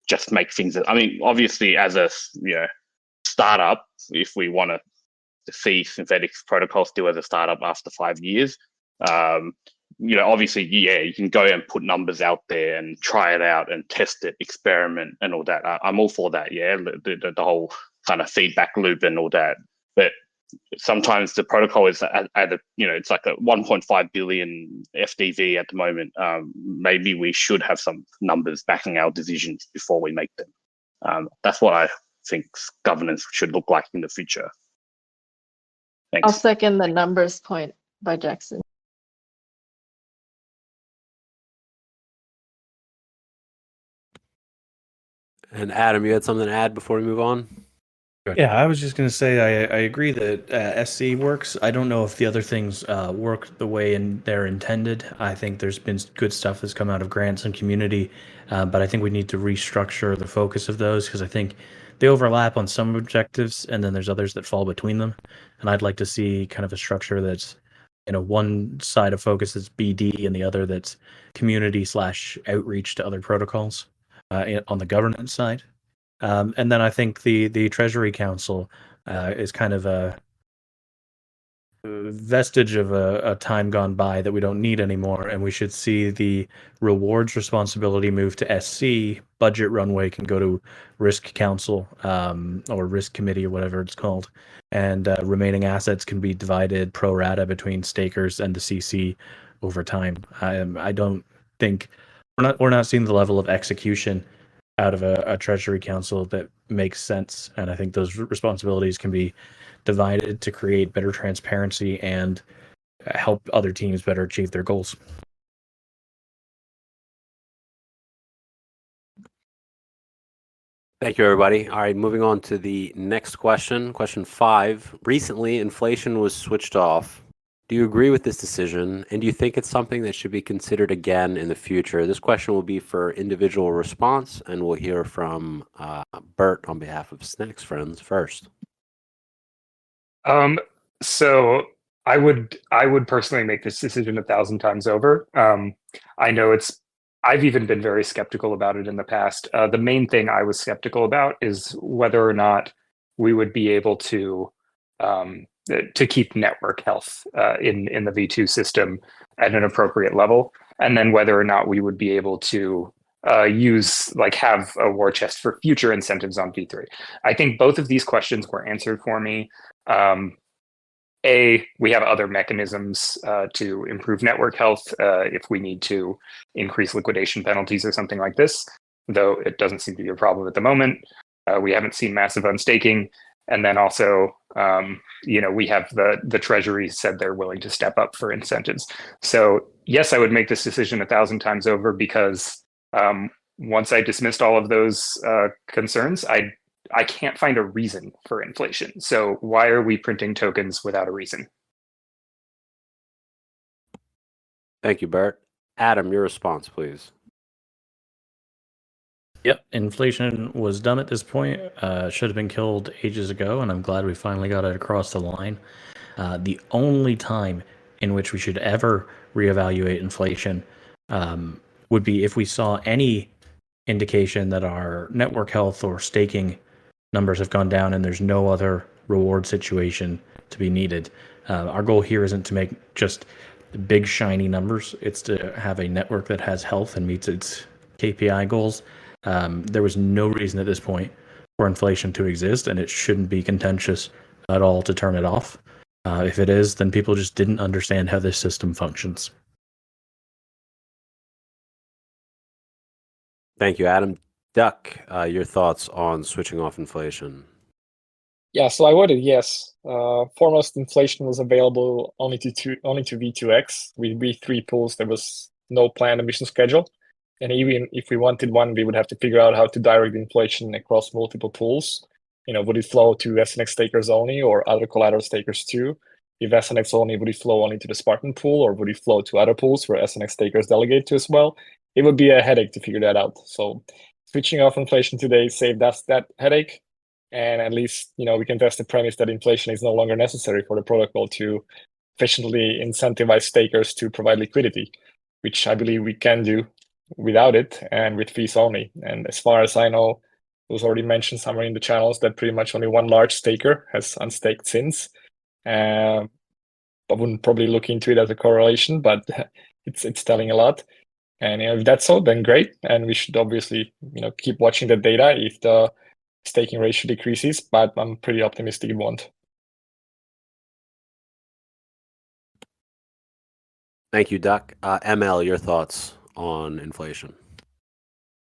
just make things. I mean, obviously, as a startup, if we want to see Synthetix Protocol still as a startup after 5 years, obviously, you can go and put numbers out there and try it out and test it, experiment and all that. I'm all for that, the whole kind of feedback loop and all that. But sometimes the protocol is at it's like a 1.5 billion FDV at the moment. Maybe we should have some numbers backing our decisions before we make them. That's what I think governance should look like in the future. Thanks. I'll second the numbers point by Jackson. And Adam, you had something to add before we move on? Yeah, I was just going to say I agree that SC works. I don't know if the other things work the way they're intended. I think there's been good stuff that's come out of grants and community, but I think we need to restructure the focus of those because I think they overlap on some objectives and then there's others that fall between them. And I'd like to see kind of a structure that's, one side of focus is BD and the other that's community/outreach to other protocols on the governance side. And then I think the Treasury Council is kind of a vestige of a time gone by that we don't need anymore, and we should see the rewards responsibility move to SC. Budget runway can go to Risk Council or Risk Committee or whatever it's called, and remaining assets can be divided pro rata between stakers and the CC over time. I don't think we're not seeing the level of execution out of a Treasury Council that makes sense. And I think those responsibilities can be divided to create better transparency and help other teams better achieve their goals. Thank you, everybody. All right, moving on to the next question. Question 5. Recently, inflation was switched off. Do you agree with this decision, and do you think it's something that should be considered again in the future? This question will be for individual response, and we'll hear from Burt on behalf of SNXfrens first. So I would personally make this decision 1,000 times over. I know I've even been very skeptical about it in the past. The main thing I was skeptical about is whether or not we would be able to keep network health in the V2 system at an appropriate level, and then whether or not we would be able to have a war chest for future incentives on V3. I think both of these questions were answered for me. We have other mechanisms to improve network health if we need to increase liquidation penalties or something like this, though it doesn't seem to be a problem at the moment. We haven't seen massive unstaking. And then also, we have the Treasury said they're willing to step up for incentives. So yes, I would make this decision 1,000 times over because once I dismissed all of those concerns, I can't find a reason for inflation. So why are we printing tokens without a reason? Thank you, Burt. Adam, your response, please. Yep, inflation was dumb at this point. Should have been killed ages ago, and I'm glad we finally got it across the line. The only time in which we should ever reevaluate inflation would be if we saw any indication that our network health or staking numbers have gone down and there's no other reward situation to be needed. Our goal here isn't to make just big shiny numbers. It's to have a network that has health and meets its KPI goals. There was no reason at this point for inflation to exist, and it shouldn't be contentious at all to turn it off. If it is, then people just didn't understand how this system functions. Thank you, Adam. Duck, your thoughts on switching off inflation? Yeah, so I voted yes. Foremost, inflation was available only to V2X. With V3 pools, there was no planned emission schedule. And even if we wanted one, we would have to figure out how to direct inflation across multiple pools. Would it flow to SNX stakers only or other collateral stakers too? If SNX only, would it flow only to the Spartan pool or would it flow to other pools where SNX stakers delegate to as well? It would be a headache to figure that out. So switching off inflation today saved us that headache. And at least, we can test the premise that inflation is no longer necessary for the protocol to efficiently incentivize stakers to provide liquidity, which I believe we can do without it and with fees only. And as far as I know, it was already mentioned somewhere in the channels that pretty much only one large staker has unstaked since. I wouldn't probably look into it as a correlation, but it's telling a lot. And if that's so, then great. And we should obviously keep watching the data if the staking ratio decreases, but I'm pretty optimistic it won't. Thank you, Duck. ML, your thoughts on inflation?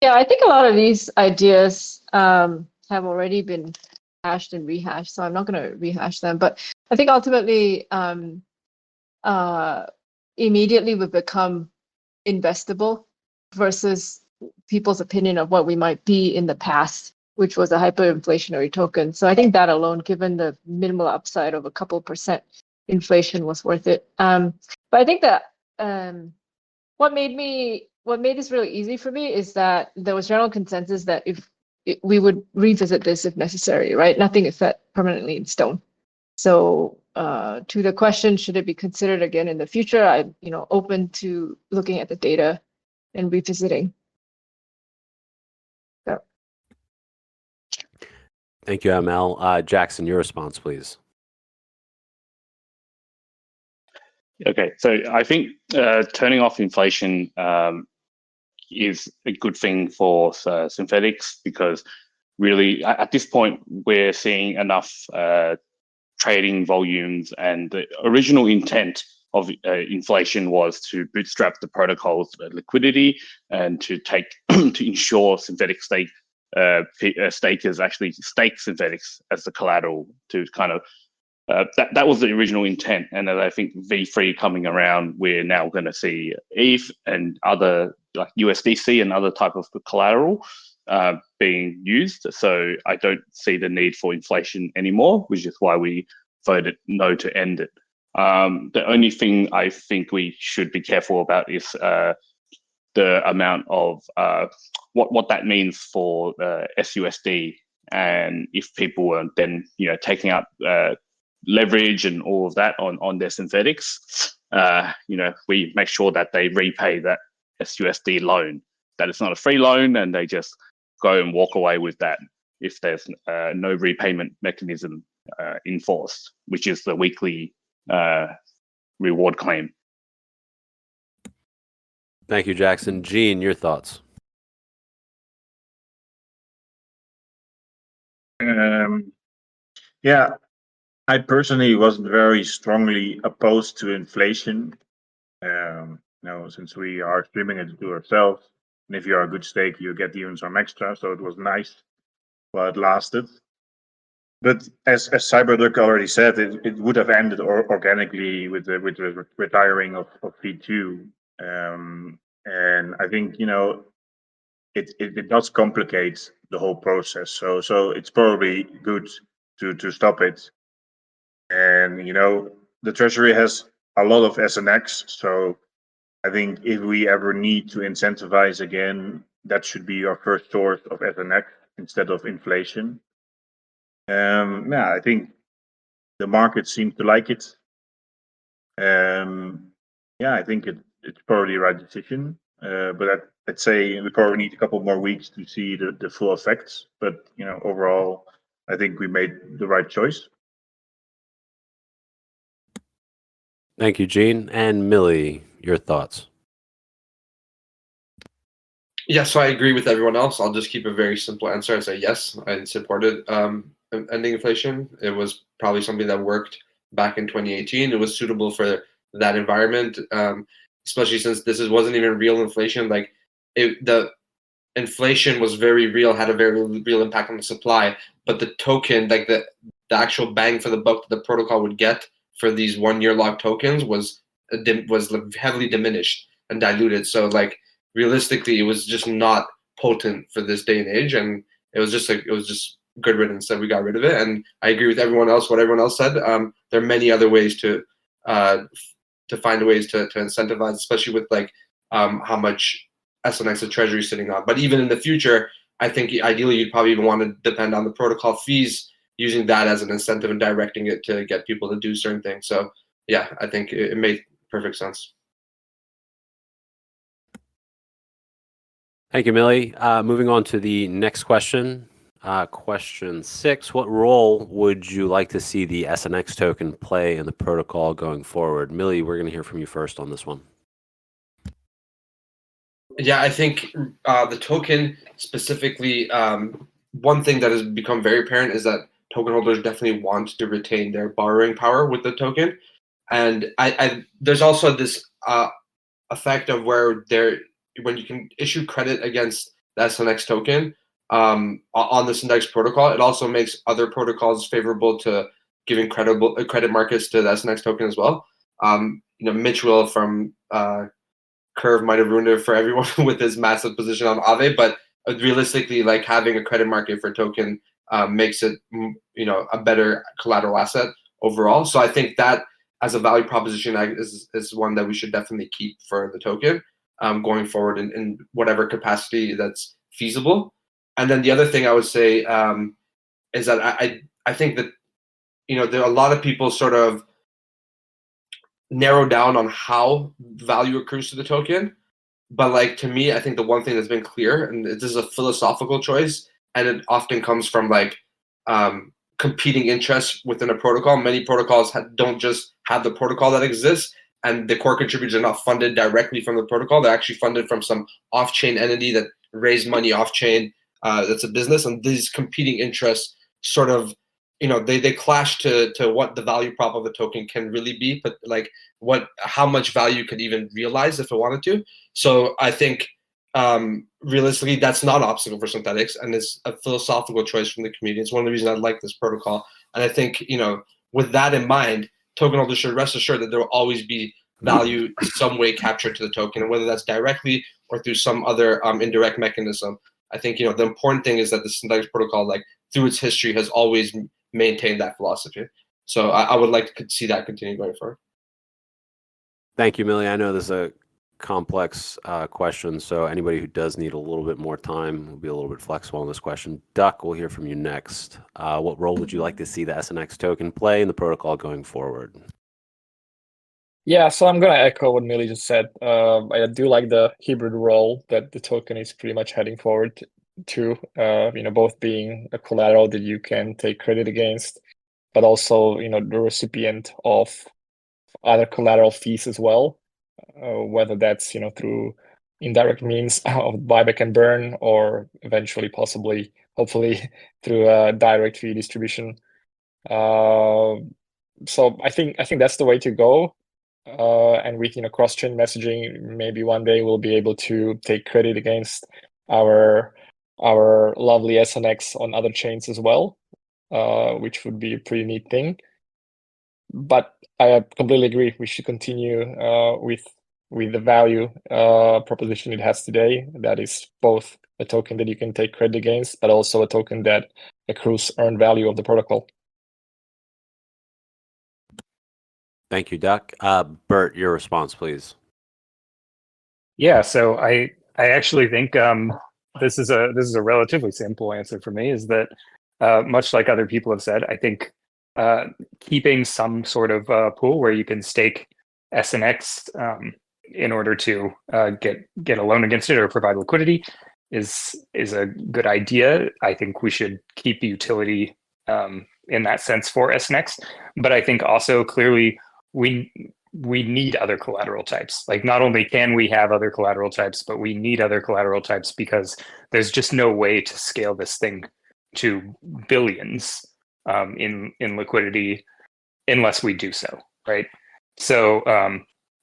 Yeah, I think a lot of these ideas have already been hashed and rehashed, so I'm not going to rehash them. But I think ultimately, immediately we become investable versus people's opinion of what we might be in the past, which was a hyperinflationary token. So I think that alone, given the minimal upside of a couple % inflation, was worth it. But I think that what made this really easy for me is that there was general consensus that we would revisit this if necessary, right? Nothing is set permanently in stone. So to the question, should it be considered again in the future? I'm open to looking at the data and revisiting. So. Thank you, ML. Jackson, your response, please. Okay, so I think turning off inflation is a good thing for Synthetix, because really at this point we're seeing enough trading volumes, and the original intent of inflation was to bootstrap the protocol's liquidity and to ensure Synthetix stakers actually stake Synthetix as the collateral to kind of that was the original intent. And then I think V3 coming around, we're now going to see ETH and other like USDC and other type of collateral being used. So I don't see the need for inflation anymore, which is why we voted no to end it. The only thing I think we should be careful about is the amount of what that means for SUSD, and if people were then taking out leverage and all of that on their Synthetix, we make sure that they repay that SUSD loan, that it's not a free loan, and they just go and walk away with that if there's no repayment mechanism enforced, which is the weekly reward claim. Thank you, Jackson. Gene, your thoughts? Yeah, I personally wasn't very strongly opposed to inflation. Since we are streaming it to ourselves, and if you are a good stake, you get even some extra. So it was nice while it lasted. But as Cyberduck already said, it would have ended organically with the retiring of V2. And I think it does complicate the whole process. So it's probably good to stop it. And the treasury has a lot of SNX, so I think if we ever need to incentivize again, that should be our first source of SNX instead of inflation. I think the market seems to like it. I think it's probably the right decision. But let's say we probably need a couple more weeks to see the full effects. But overall, I think we made the right choice. Thank you, Gene. And Millie, your thoughts? Yeah, so I agree with everyone else. I'll just keep a very simple answer and say yes, I supported ending inflation. It was probably something that worked back in 2018. It was suitable for that environment, especially since wasn't even real inflation. Like the inflation was very real, had a very real impact on the supply, but the token, like the actual bang for the buck that the protocol would get for these 1 year locked tokens was heavily diminished and diluted. So like realistically, it was just not potent for this day and age, and it was just good riddance that we got rid of it. And I agree with everyone else. What everyone else said. There are many other ways to find ways to incentivize, especially with like how much SNX the treasury is sitting on. But even in the future, I think ideally you'd probably even want to depend on the protocol fees, using that as an incentive and directing it to get people to do certain things. So yeah, I think it made perfect sense. Thank you, Millie. Moving on to the next question. Question 6, what role would you like to see the SNX token play in the protocol going forward? Millie, we're going to hear from you first on this one. Yeah, I think the token specifically, one thing that has become very apparent is that token holders definitely want to retain their borrowing power with the token. And there's also this effect of where when you can issue credit against the SNX token on the Synthetix protocol, it also makes other protocols favorable to giving credit markets to the SNX token as well. Mitch Will from Curve might have ruined it for everyone with his massive position on Aave, but realistically, like having a credit market for token makes it a better collateral asset overall. So I think that as a value proposition is one that we should definitely keep for the token going forward in whatever capacity that's feasible. And then the other thing I would say is that I think that there are a lot of people sort of narrow down on how value accrues to the token. But like to me, I think the one thing that's been clear, and this is a philosophical choice, and it often comes from like competing interests within a protocol. Many protocols don't just have the protocol that exists, and the core contributors are not funded directly from the protocol. They're actually funded from some off-chain entity that raised money off-chain. That's a business, and these competing interests sort of they clash to what the value prop of the token can really be, but like how much value could even realize if it wanted to. So I think realistically, that's not an obstacle for Synthetix, and it's a philosophical choice from the community. It's one of the reasons I like this protocol. And I think with that in mind, token holders should rest assured that there will always be value some way captured to the token, and whether that's directly or through some other indirect mechanism. I think the important thing is that the Synthetix protocol, like through its history, has always maintained that philosophy. So I would like to see that continue going forward. Thank you, Millie. I know this is a complex question, so anybody who does need a little bit more time will be a little bit flexible on this question. Duck, we'll hear from you next. What role would you like to see the SNX token play in the protocol going forward? Yeah, so I'm going to echo what Millie just said. I do like the hybrid role that the token is pretty much heading forward to, both being a collateral that you can take credit against, but also, the recipient of other collateral fees as well, whether that's, through indirect means of buyback and burn, or eventually, possibly, hopefully, through a direct fee distribution. So I think that's the way to go. And with cross-chain messaging, maybe one day we'll be able to take credit against our lovely SNX on other chains as well, which would be a pretty neat thing. But I completely agree. We should continue with the value proposition it has today. That is both a token that you can take credit against, but also a token that accrues earned value of the protocol. Thank you, Duck. Burt, your response, please. Yeah, so I actually think this is a relatively simple answer for me. Is that much like other people have said, I think keeping some sort of pool where you can stake SNX in order to get a loan against it or provide liquidity is a good idea. I think we should keep utility in that sense for SNX, but I think also clearly we need other collateral types. Like, not only can we have other collateral types, but we need other collateral types because there's just no way to scale this thing to billions in liquidity unless we do so, right? So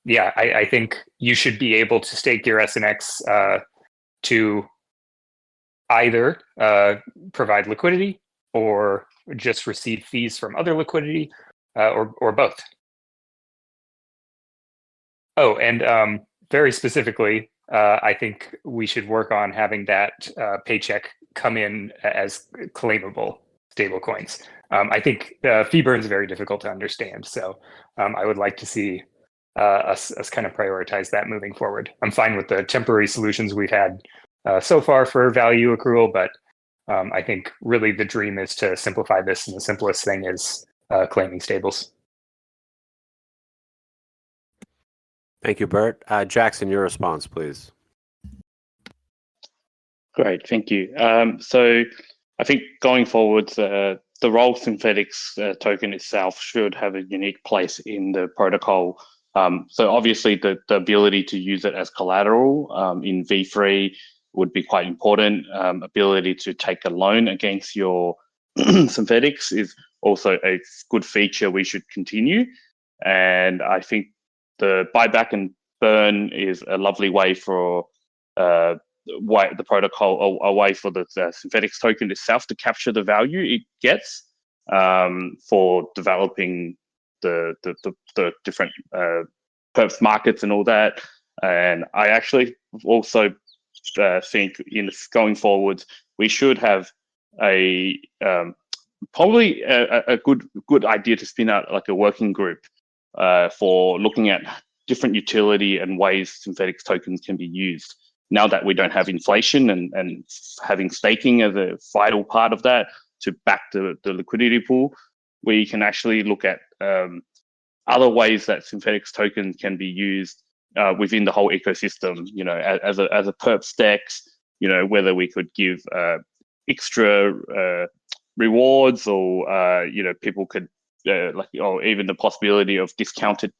yeah, I think you should be able to stake your SNX to either provide liquidity or just receive fees from other liquidity, or both. Oh, and very specifically, I think we should work on having that paycheck come in as claimable stablecoins. I think fee burn is very difficult to understand, so I would like to see us kind of prioritize that moving forward. I'm fine with the temporary solutions we've had so far for value accrual, but I think really the dream is to simplify this, and the simplest thing is claiming stables. Thank you, Burt. Jackson, your response, please. Great, thank you. So I think going forward, the role Synthetix token itself should have a unique place in the protocol. So obviously the ability to use it as collateral in V3 would be quite important. Ability to take a loan against your Synthetix is also a good feature we should continue. And I think the buyback and burn is a lovely way for the protocol, a way for the Synthetix token itself to capture the value it gets for developing the different perps markets and all that. And I actually also think in going forward, we should have a probably a good idea to spin out like a working group for looking at different utility and ways Synthetix tokens can be used. Now that we don't have inflation and having staking as a vital part of that to back the liquidity pool, we can actually look at other ways that Synthetix tokens can be used within the whole ecosystem. You know, as a perp stacks. You know, whether we could give extra rewards, or you know, people could or even the possibility of discounted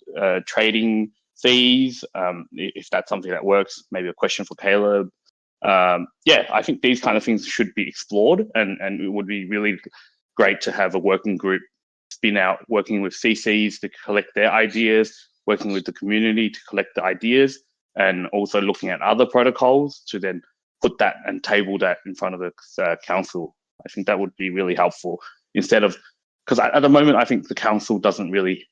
trading fees, if that's something that works. Maybe a question for Caleb. Yeah, I think these kind of things should be explored, and it would be really great to have a working group spin out, working with CCs to collect their ideas, working with the community to collect the ideas, and also looking at other protocols to then put that and table that in front of the council. I think that would be really helpful, instead of, because at the moment I think the council doesn't really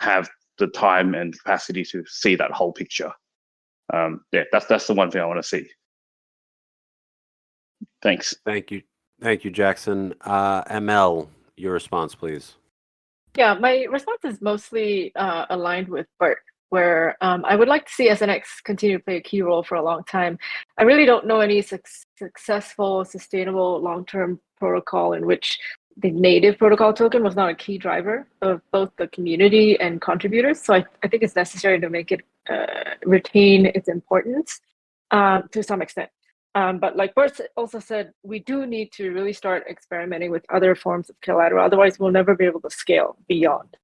have the time and capacity to see that whole picture. Yeah, that's the one thing I want to see. Thanks. Thank you, Jackson. ML, your response, please. Yeah, my response is mostly aligned with Burt, where I would like to see SNX continue to play a key role for a long time. I really don't know any successful, sustainable, long-term protocol in which the native protocol token was not a key driver of both the community and contributors. So I think it's necessary to make it retain its importance to some extent. But like Burt also said, we do need to really start experimenting with other forms of collateral. Otherwise, we'll never be able to scale beyond.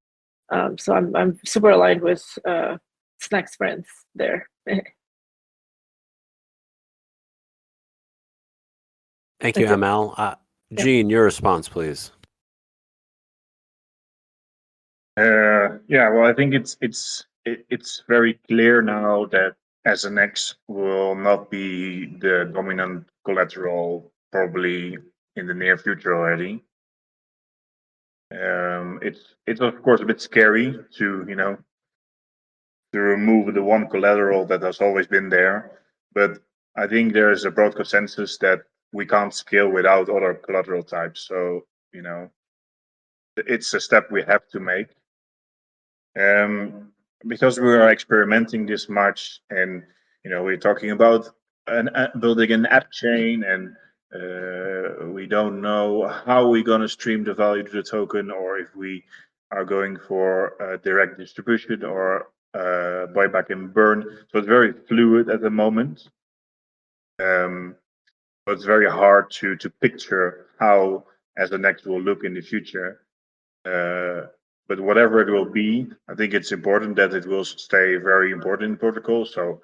So I'm super aligned with snaxfrens there. Thank you, ML. Gene, your response, please. Yeah, well, I think it's very clear now that SNX will not be the dominant collateral probably in the near future already. It's of course a bit scary to to remove the one collateral that has always been there, but I think there is a broad consensus that we can't scale without other collateral types. So it's a step we have to make. Because we are experimenting this much, and we're talking about building an app chain, and we don't know how we're going to stream the value to the token, or if we are going for direct distribution or buyback and burn. So it's very fluid at the moment. So it's very hard to picture how SNX will look in the future. But whatever it will be, I think it's important that it will stay very important in protocol. So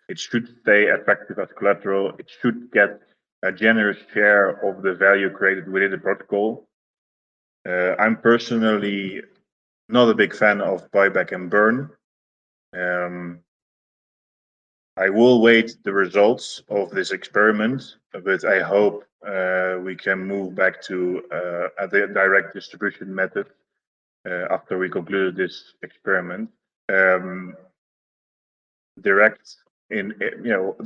it should stay effective as collateral. It should get a generous share of the value created within the protocol. I'm personally not a big fan of buyback and burn. I will wait the results of this experiment, but I hope we can move back to a direct distribution method after we concluded this experiment. Direct in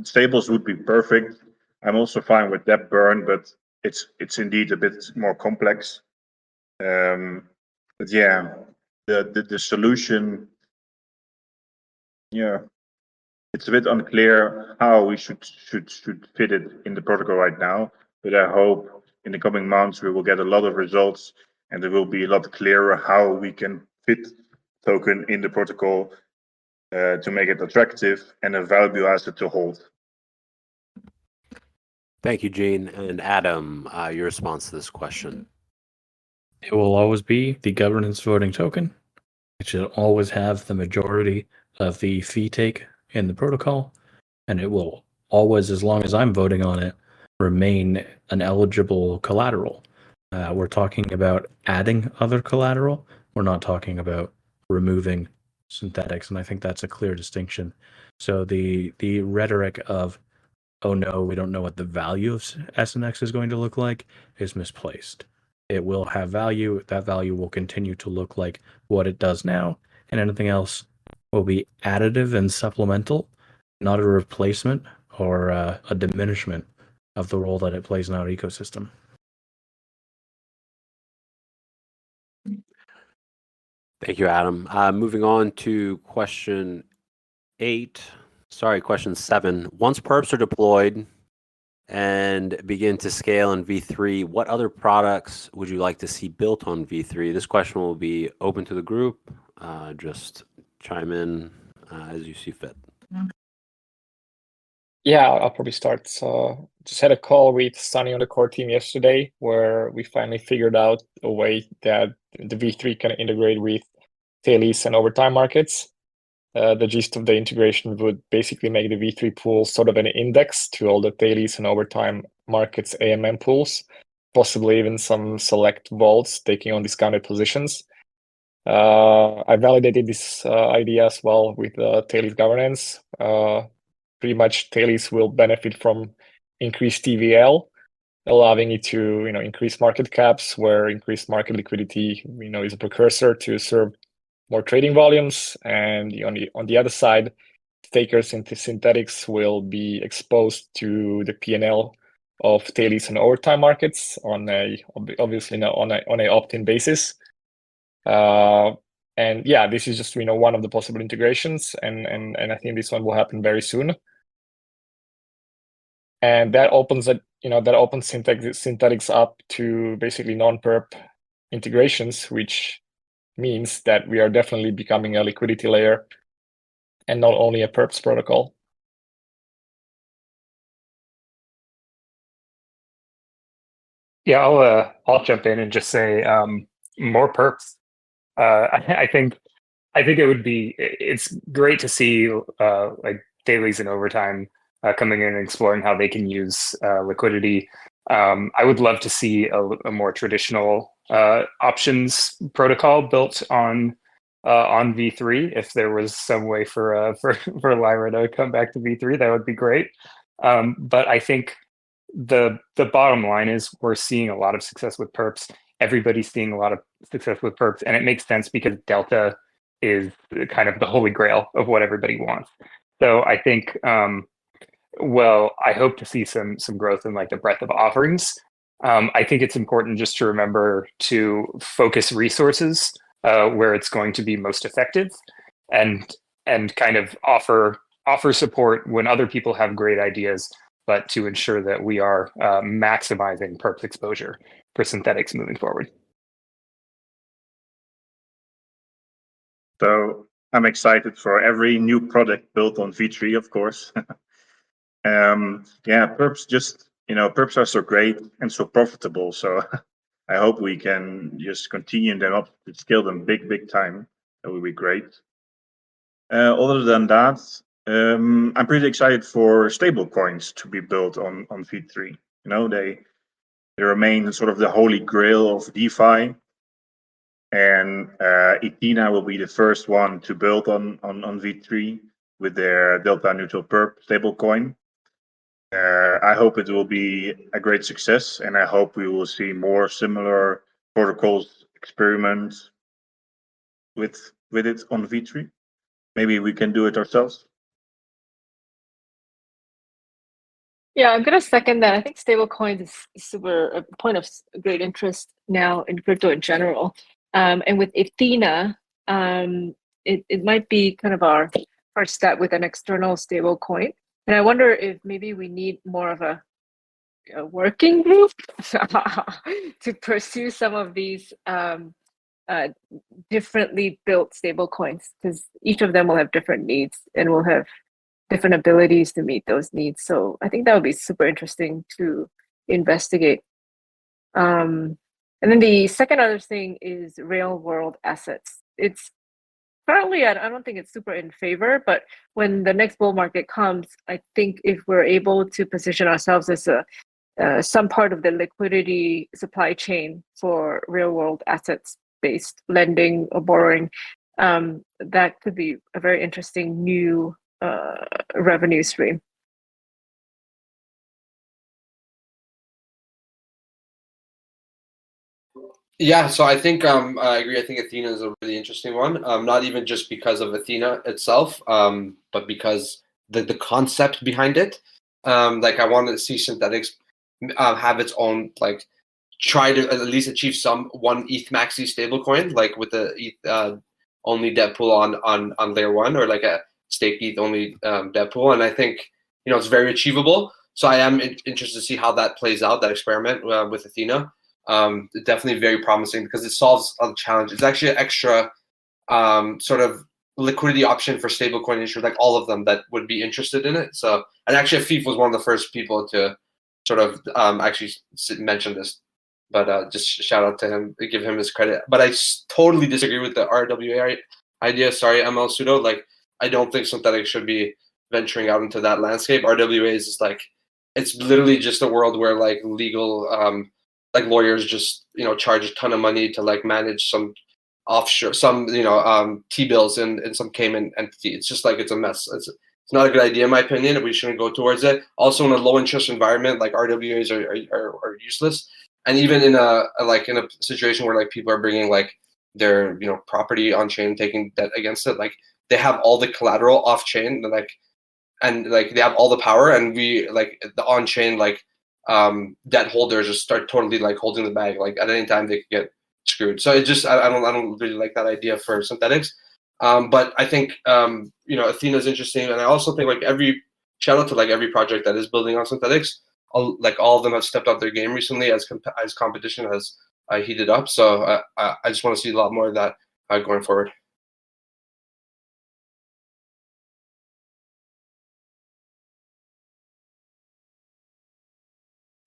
stables would be perfect. I'm also fine with that burn, but it's indeed a bit more complex. But yeah, the solution, it's a bit unclear how we should fit it in the protocol right now. But I hope in the coming months we will get a lot of results, and it will be a lot clearer how we can fit token in the protocol to make it attractive and a valuable asset to hold. Thank you, Gene. And Adam, your response to this question. It will always be the governance voting token. It should always have the majority of the fee take in the protocol, and it will always, as long as I'm voting on it, remain an eligible collateral. We're talking about adding other collateral. We're not talking about removing Synthetix, and I think that's a clear distinction. So the rhetoric of, oh no, we don't know what the value of SNX is going to look like is misplaced. It will have value. That value will continue to look like what it does now, and anything else will be additive and supplemental, not a replacement or a diminishment of the role that it plays in our ecosystem. Thank you, Adam. Moving on to question 7. Once perps are deployed and begin to scale in V3, what other products would you like to see built on V3? This question will be open to the group. Just chime in as you see fit. Yeah, I'll probably start. Just had a call with Sunny on the core team yesterday where we finally figured out a way that the V3 can integrate with tailies and overtime markets. The gist of the integration would basically make the V3 pool sort of an index to all the tailies and overtime markets AMM pools, possibly even some select vaults taking on discounted positions. I validated this idea as well with tailies governance. Pretty much tailies will benefit from increased TVL, allowing it to increase market caps, where increased market liquidity is a precursor to serve more trading volumes. And on the other side, stakers into Synthetix will be exposed to the P&L of tailies and overtime markets on a opt-in basis. And yeah, this is just one of the possible integrations, and I think this one will happen very soon. And that opens Synthetix up to basically non-perp integrations, which means that we are definitely becoming a liquidity layer and not only a perps protocol. Yeah, I'll jump in and just say more perps. I think it would be. It's great to see like dailies and overtime coming in and exploring how they can use liquidity. I would love to see a more traditional options protocol built on V3. If there was some way for Lyra to come back to V3, that would be great. But I think the bottom line is we're seeing a lot of success with perps. Everybody's seeing a lot of success with perps, and it makes sense because Delta is kind of the holy grail of what everybody wants. So I think, I hope to see some growth in like the breadth of offerings. I think it's important just to remember to focus resources where it's going to be most effective, and kind of offer support when other people have great ideas, but to ensure that we are maximizing perps exposure for Synthetix moving forward. So I'm excited for every new product built on V3, of course. Perps are so great and so profitable. So I hope we can just continue them up, scale them big time. That would be great. Other than that, I'm pretty excited for stable coins to be built on V3. They remain sort of the holy grail of DeFi. And Ethena will be the first one to build on V3 with their delta neutral perp stablecoin. I hope it will be a great success, and I hope we will see more similar protocols experiment with it on V3. Maybe we can do it ourselves. Yeah, I'm gonna second that. I think stablecoins is super a point of great interest now in crypto in general. And with Ethena, it might be kind of our first step with an external stablecoin. And I wonder if maybe we need more of a working group to pursue some of these differently built stable coins, because each of them will have different needs and will have different abilities to meet those needs. So I think that would be super interesting to investigate. And then the second other thing is real world assets. It's currently, I don't think it's super in favor, but when the next bull market comes, I think if we're able to position ourselves as some part of the liquidity supply chain for real world assets based lending or borrowing, that could be a very interesting new revenue stream. Yeah, so I think I agree. I think Athena is a really interesting one. Not even just because of Athena itself, but because the concept behind it. Like I want to see Synthetix have its own, like, try to at least achieve some one ETH maxi stablecoin, like with the ETH only debt pool on layer one, or like a staked ETH only debt pool. And I think it's very achievable. So I am interested to see how that plays out, that experiment with Athena. Definitely very promising because it solves a challenge. It's actually an extra sort of liquidity option for stablecoin issuers, like all of them that would be interested in it. So, and actually, Afif was one of the first people to sort of actually mention this. But just shout out to him, give him his credit. But I totally disagree with the RWA idea. Sorry, ML Sudo. Like, I don't think Synthetix should be venturing out into that landscape. RWA is just like, it's literally just a world where like legal like lawyers just charge a ton of money to like manage some offshore, some T-bills in some Cayman entity. It's just like, it's a mess. It's not a good idea in my opinion. We shouldn't go towards it. Also, in a low interest environment, like RWAs are useless. And even in a situation where like people are bringing like their property on chain, taking debt against it, like they have all the collateral off chain, and they have all the power, and we like the on chain debt holders just start totally like holding the bag. Like at any time they could get screwed. So it just I don't really like that idea for Synthetix. But I think Athena is interesting, and I also think like shout out to like every project that is building on Synthetix. Like all of them have stepped up their game recently as competition has heated up. So I just want to see a lot more of that going forward.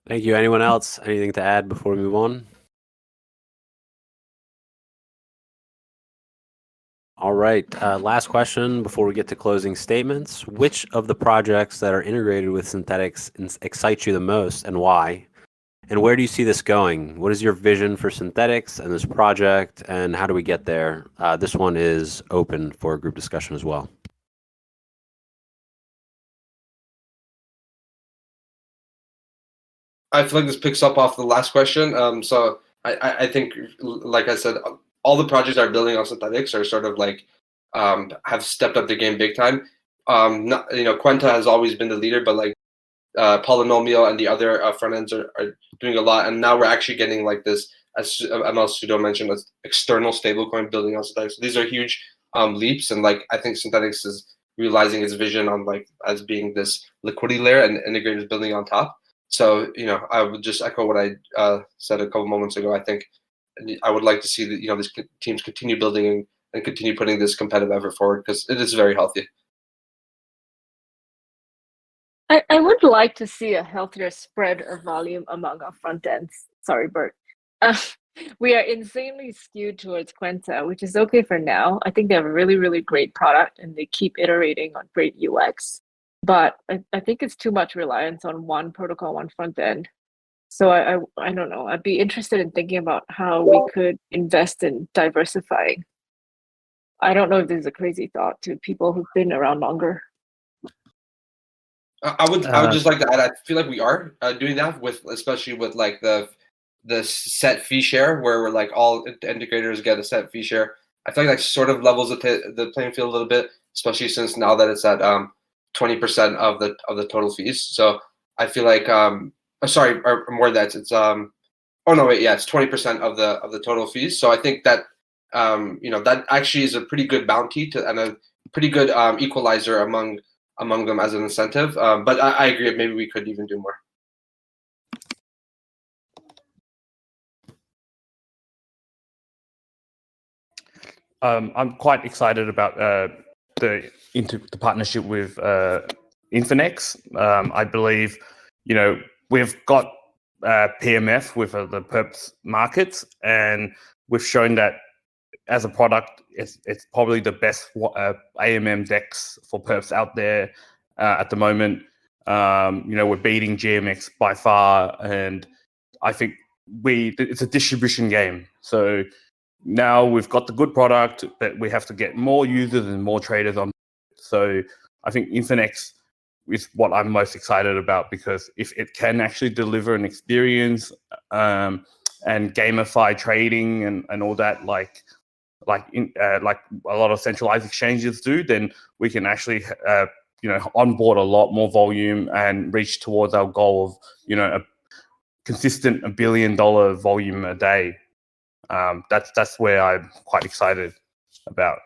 Thank you. Anyone else? Anything to add before we move on? All right. Last question before we get to closing statements. Which of the projects that are integrated with Synthetix excites you the most, and why? And where do you see this going? What is your vision for Synthetix and this project, and how do we get there? This one is open for group discussion as well. I feel like this picks up off the last question. So I think, like I said, all the projects that are building on Synthetix are sort of like have stepped up the game big time. Quenta has always been the leader, but like Polynomial and the other front ends are doing a lot, and now we're actually getting like this, as ML Sudo mentioned, as external stablecoin building on Synthetix. So these are huge leaps, and like I think Synthetix is realizing its vision on like as being this liquidity layer and integrators building on top. So I would just echo what I said a couple moments ago. I think I would like to see that these teams continue building and continue putting this competitive effort forward, because it is very healthy. I would like to see a healthier spread of volume among our front ends. Sorry, Burt. We are insanely skewed towards Quenta, which is okay for now. I think they have a really, really great product, and they keep iterating on great UX. But I think it's too much reliance on one protocol, one front end. So I don't know. I'd be interested in thinking about how we could invest in diversifying. I don't know if this is a crazy thought to people who've been around longer. I would just like to add, I feel like we are doing that especially with like the set fee share, where we're like all integrators get a set fee share. I feel like that sort of levels the playing field a little bit, especially since now that it's at 20% of the total fees. So I feel like sorry, or more than that, it's oh no wait, yeah, it's 20% of the total fees. So I think that that actually is a pretty good bounty and a pretty good equalizer among them as an incentive. But I agree, maybe we could even do more. I'm quite excited about the partnership with Infinex. I believe, we've got PMF with the perps markets, and we've shown that as a product, it's probably the best AMM DEX for perps out there at the moment. We're beating GMX by far, and I think it's a distribution game. So now we've got the good product, but we have to get more users and more traders on. So I think Infinex is what I'm most excited about, because if it can actually deliver an experience and gamify trading and all that, like a lot of centralized exchanges do, then we can actually onboard a lot more volume and reach towards our goal of a consistent $1 billion volume a day. That's where I'm quite excited about.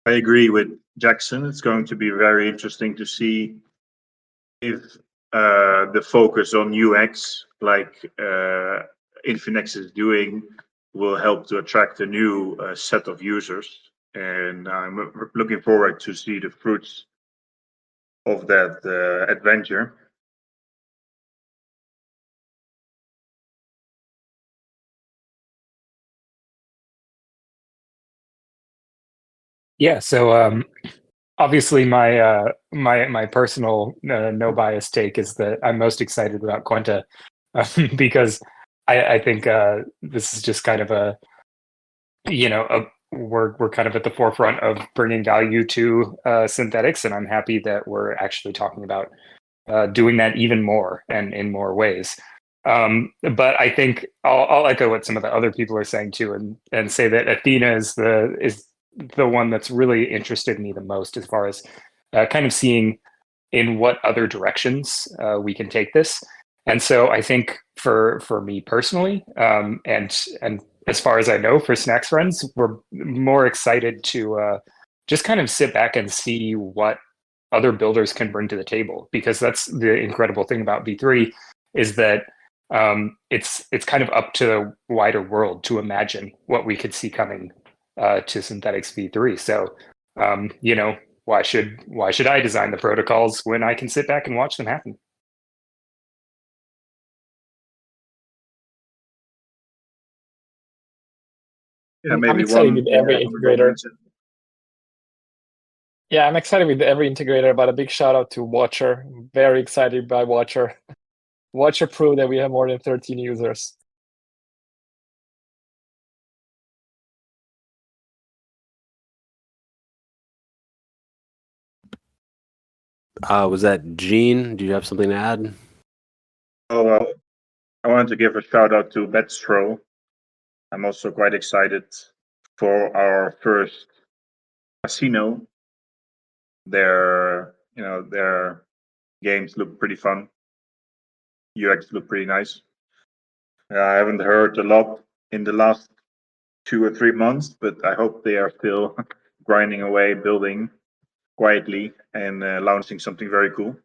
I agree with Jackson. It's going to be very interesting to see if the focus on UX, like Infinex is doing, will help to attract a new set of users. And I'm looking forward to see the fruits of that adventure. Yeah, so obviously my my personal no bias take is that I'm most excited about Quenta because I think this is just kind of we're kind of at the forefront of bringing value to Synthetix, and I'm happy that we're actually talking about doing that even more and in more ways. But I think I'll echo what some of the other people are saying too, and say that Athena is the one that's really interested me the most, as far as kind of seeing in what other directions we can take this. And so I think for me personally, and as far as I know, for SNXfrens, we're more excited to just kind of sit back and see what other builders can bring to the table, because that's the incredible thing about V3, is that it's kind of up to the wider world to imagine what we could see coming to Synthetix V3. So why should I design the protocols when I can sit back and watch them happen? Yeah, I'm excited with every integrator. Yeah, I'm excited with every integrator, but a big shout out to Watcher. Very excited by Watcher. Watcher proved that we have more than 13 users. Was that Gene? Do you have something to add? Oh, well, I wanted to give a shout out to Betstro. I'm also quite excited for our first casino. Their games look pretty fun. UX look pretty nice. I haven't heard a lot in the last 2 or 3 months, but I hope they are still grinding away, building quietly, and launching something very cool.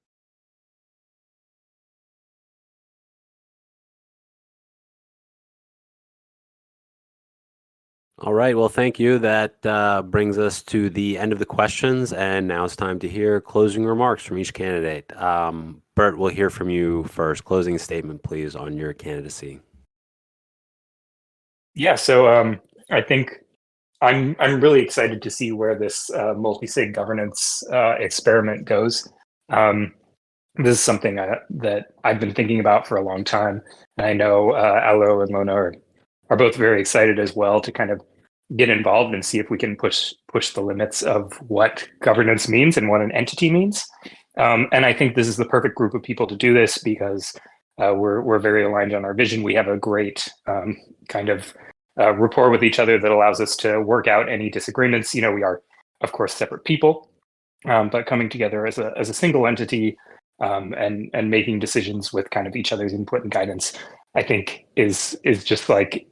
All right. Well, thank you. That brings us to the end of the questions, and now it's time to hear closing remarks from each candidate. Burt, we'll hear from you first. Closing statement, please, on your candidacy. Yeah, so I think I'm really excited to see where this multi-sig governance experiment goes. This is something that I've been thinking about for a long time, and I know Alo and Lona are both very excited as well to kind of get involved and see if we can push the limits of what governance means and what an entity means. And I think this is the perfect group of people to do this, because we're very aligned on our vision. We have a great kind of rapport with each other that allows us to work out any disagreements. We are, of course, separate people, but coming together as a single entity and making decisions with kind of each other's input and guidance, I think is just like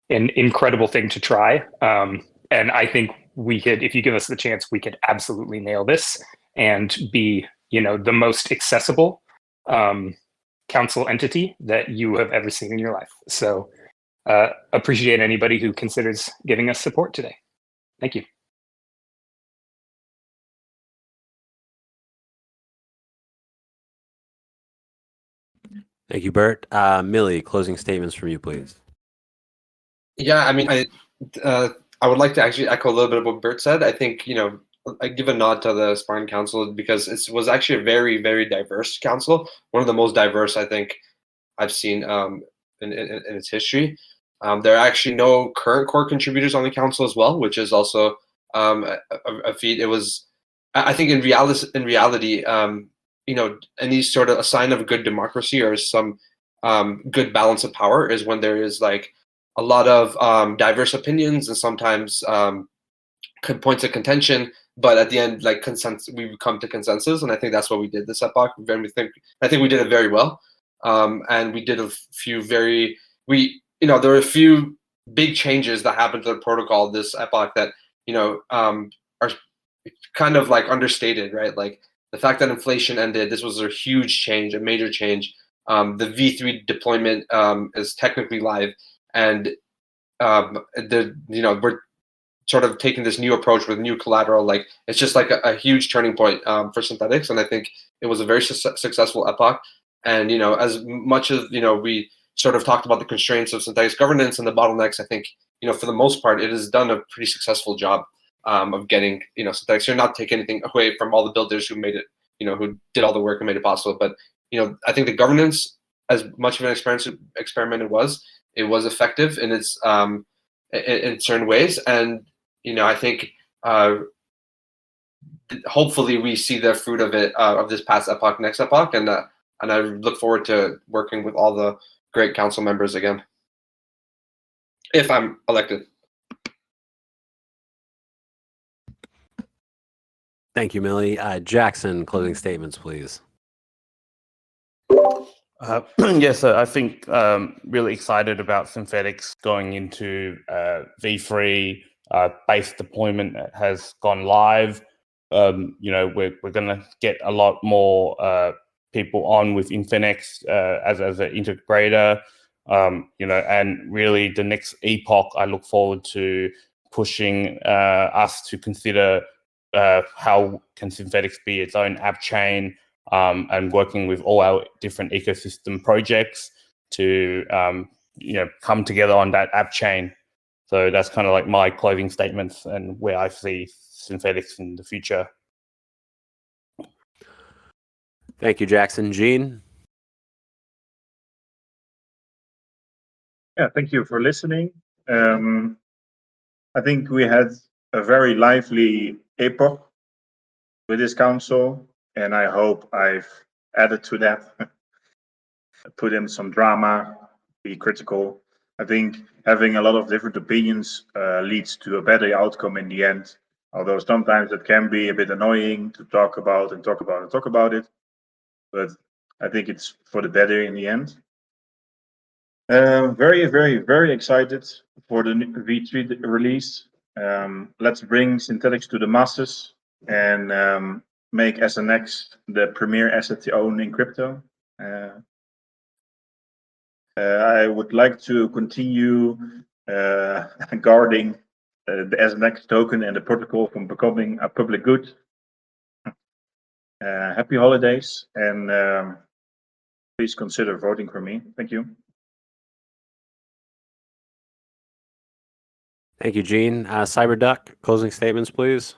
an incredible thing to try. And I think we could, if you give us the chance, we could absolutely nail this and be, the most accessible council entity that you have ever seen in your life. So appreciate anybody who considers giving us support today. Thank you. Thank you, Burt. Millie, closing statements from you, please. Yeah, I mean, I would like to actually echo a little bit of what Burt said. I think, I give a nod to the Spartan Council because it was actually a very, very diverse council. One of the most diverse I think I've seen in its history. There are actually no current core contributors on the council as well, which is also a feat. It was, I think, in reality, any sort of a sign of a good democracy or some good balance of power is when there is like a lot of diverse opinions and sometimes points of contention, but at the end, like consensus, we come to consensus, and I think that's what we did this epoch. I think we did it very well, and we did a few there were a few big changes that happened to the protocol this epoch that are kind of like understated, right? Like the fact that inflation ended. This was a huge change, a major change. The V3 deployment is technically live, and we're sort of taking this new approach with new collateral. Like it's just like a huge turning point for Synthetix, and I think it was a very successful epoch. And as much as we sort of talked about the constraints of Synthetix governance and the bottlenecks, I think for the most part it has done a pretty successful job of getting Synthetix. You're not taking anything away from all the builders who made it, who did all the work and made it possible. But I think the governance, as much of an experiment it was effective in its in certain ways, and I think hopefully we see the fruit of it of this past epoch next epoch, and I look forward to working with all the great council members again if I'm elected. Thank you, Millie. Jackson, closing statements, please. Yes, I think really excited about Synthetix going into V3 base deployment has gone live. We're going to get a lot more people on with Infinex as an integrator. And really the next epoch, I look forward to pushing us to consider how can Synthetix be its own app chain, and working with all our different ecosystem projects to come together on that app chain. So that's kind of like my closing statements and where I see Synthetix in the future. Thank you, Jackson. Gene? Yeah, thank you for listening. I think we had a very lively epoch with this council, and I hope I've added to that, put in some drama, be critical. I think having a lot of different opinions leads to a better outcome in the end, although sometimes it can be a bit annoying to talk about it, but I think it's for the better in the end. Very, very, very excited for the V3 release. Let's bring Synthetix to the masses and make SNX the premier asset to own in crypto. I would like to continue guarding the SNX token and the protocol from becoming a public good. Happy holidays, and please consider voting for me. Thank you. Thank you, Gene. Cyberduck, closing statements, please.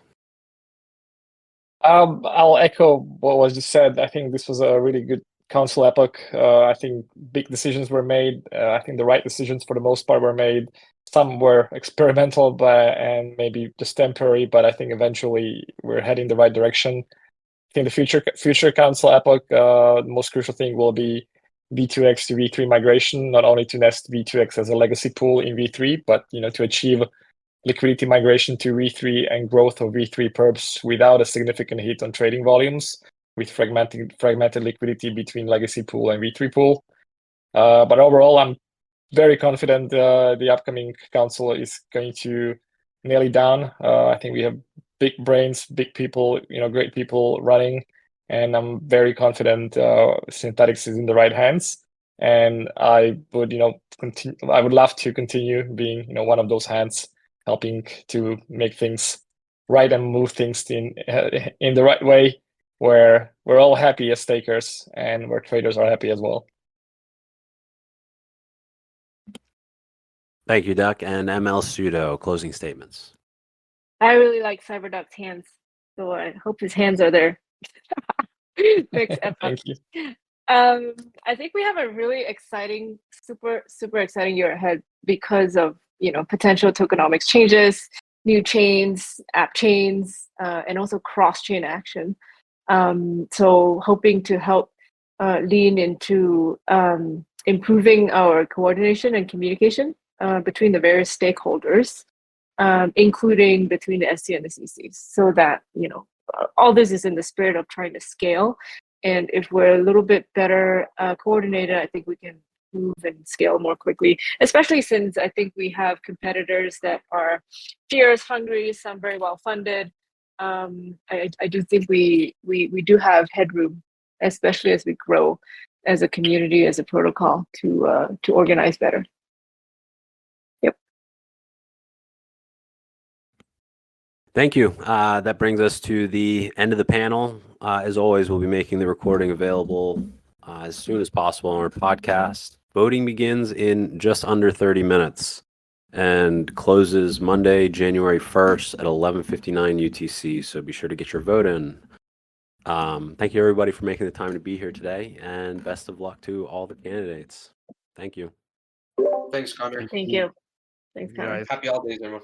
I'll echo what was just said. I think this was a really good council epoch. I think big decisions were made. I think the right decisions for the most part were made. Some were experimental and maybe just temporary, but I think eventually we're heading the right direction. I think the future council epoch, the most crucial thing will be V2X to V3 migration, not only to nest V2X as a legacy pool in V3, but to achieve liquidity migration to V3 and growth of V3 perps without a significant hit on trading volumes, with fragmented liquidity between legacy pool and V3 pool. But overall, I'm very confident the upcoming council is going to nail it down. I think we have big brains, big people, great people running, and I'm very confident Synthetix is in the right hands. and I would continue. I would love to continue being one of those hands helping to make things right and move things in the right way, where we're all happy as stakers and where traders are happy as well. Thank you, Duck. And ML Sudo, closing statements. I really like Cyberduck's hands, so I hope his hands are there. Thanks, Epoch. Thank you. I think we have a really exciting, super exciting year ahead because of potential tokenomics changes, new chains, app chains, and also cross-chain action. So hoping to help lean into improving our coordination and communication between the various stakeholders, including between the SC and the CCs, so that all this is in the spirit of trying to scale. And if we're a little bit better coordinated, I think we can move and scale more quickly, especially since I think we have competitors that are fierce, hungry, some very well funded. I do think we do have headroom, especially as we grow as a community, as a protocol, to organize better. Yep. Thank you. That brings us to the end of the panel. As always, we'll be making the recording available as soon as possible on our podcast. Voting begins in just under 30 minutes and closes Monday, January 1st at 11:59 UTC. So be sure to get your vote in. Thank you, everybody, for making the time to be here today, and best of luck to all the candidates. Thank you. Thanks, Connor. Thank you. Thanks, Yeah, Connor. Happy holidays, everyone.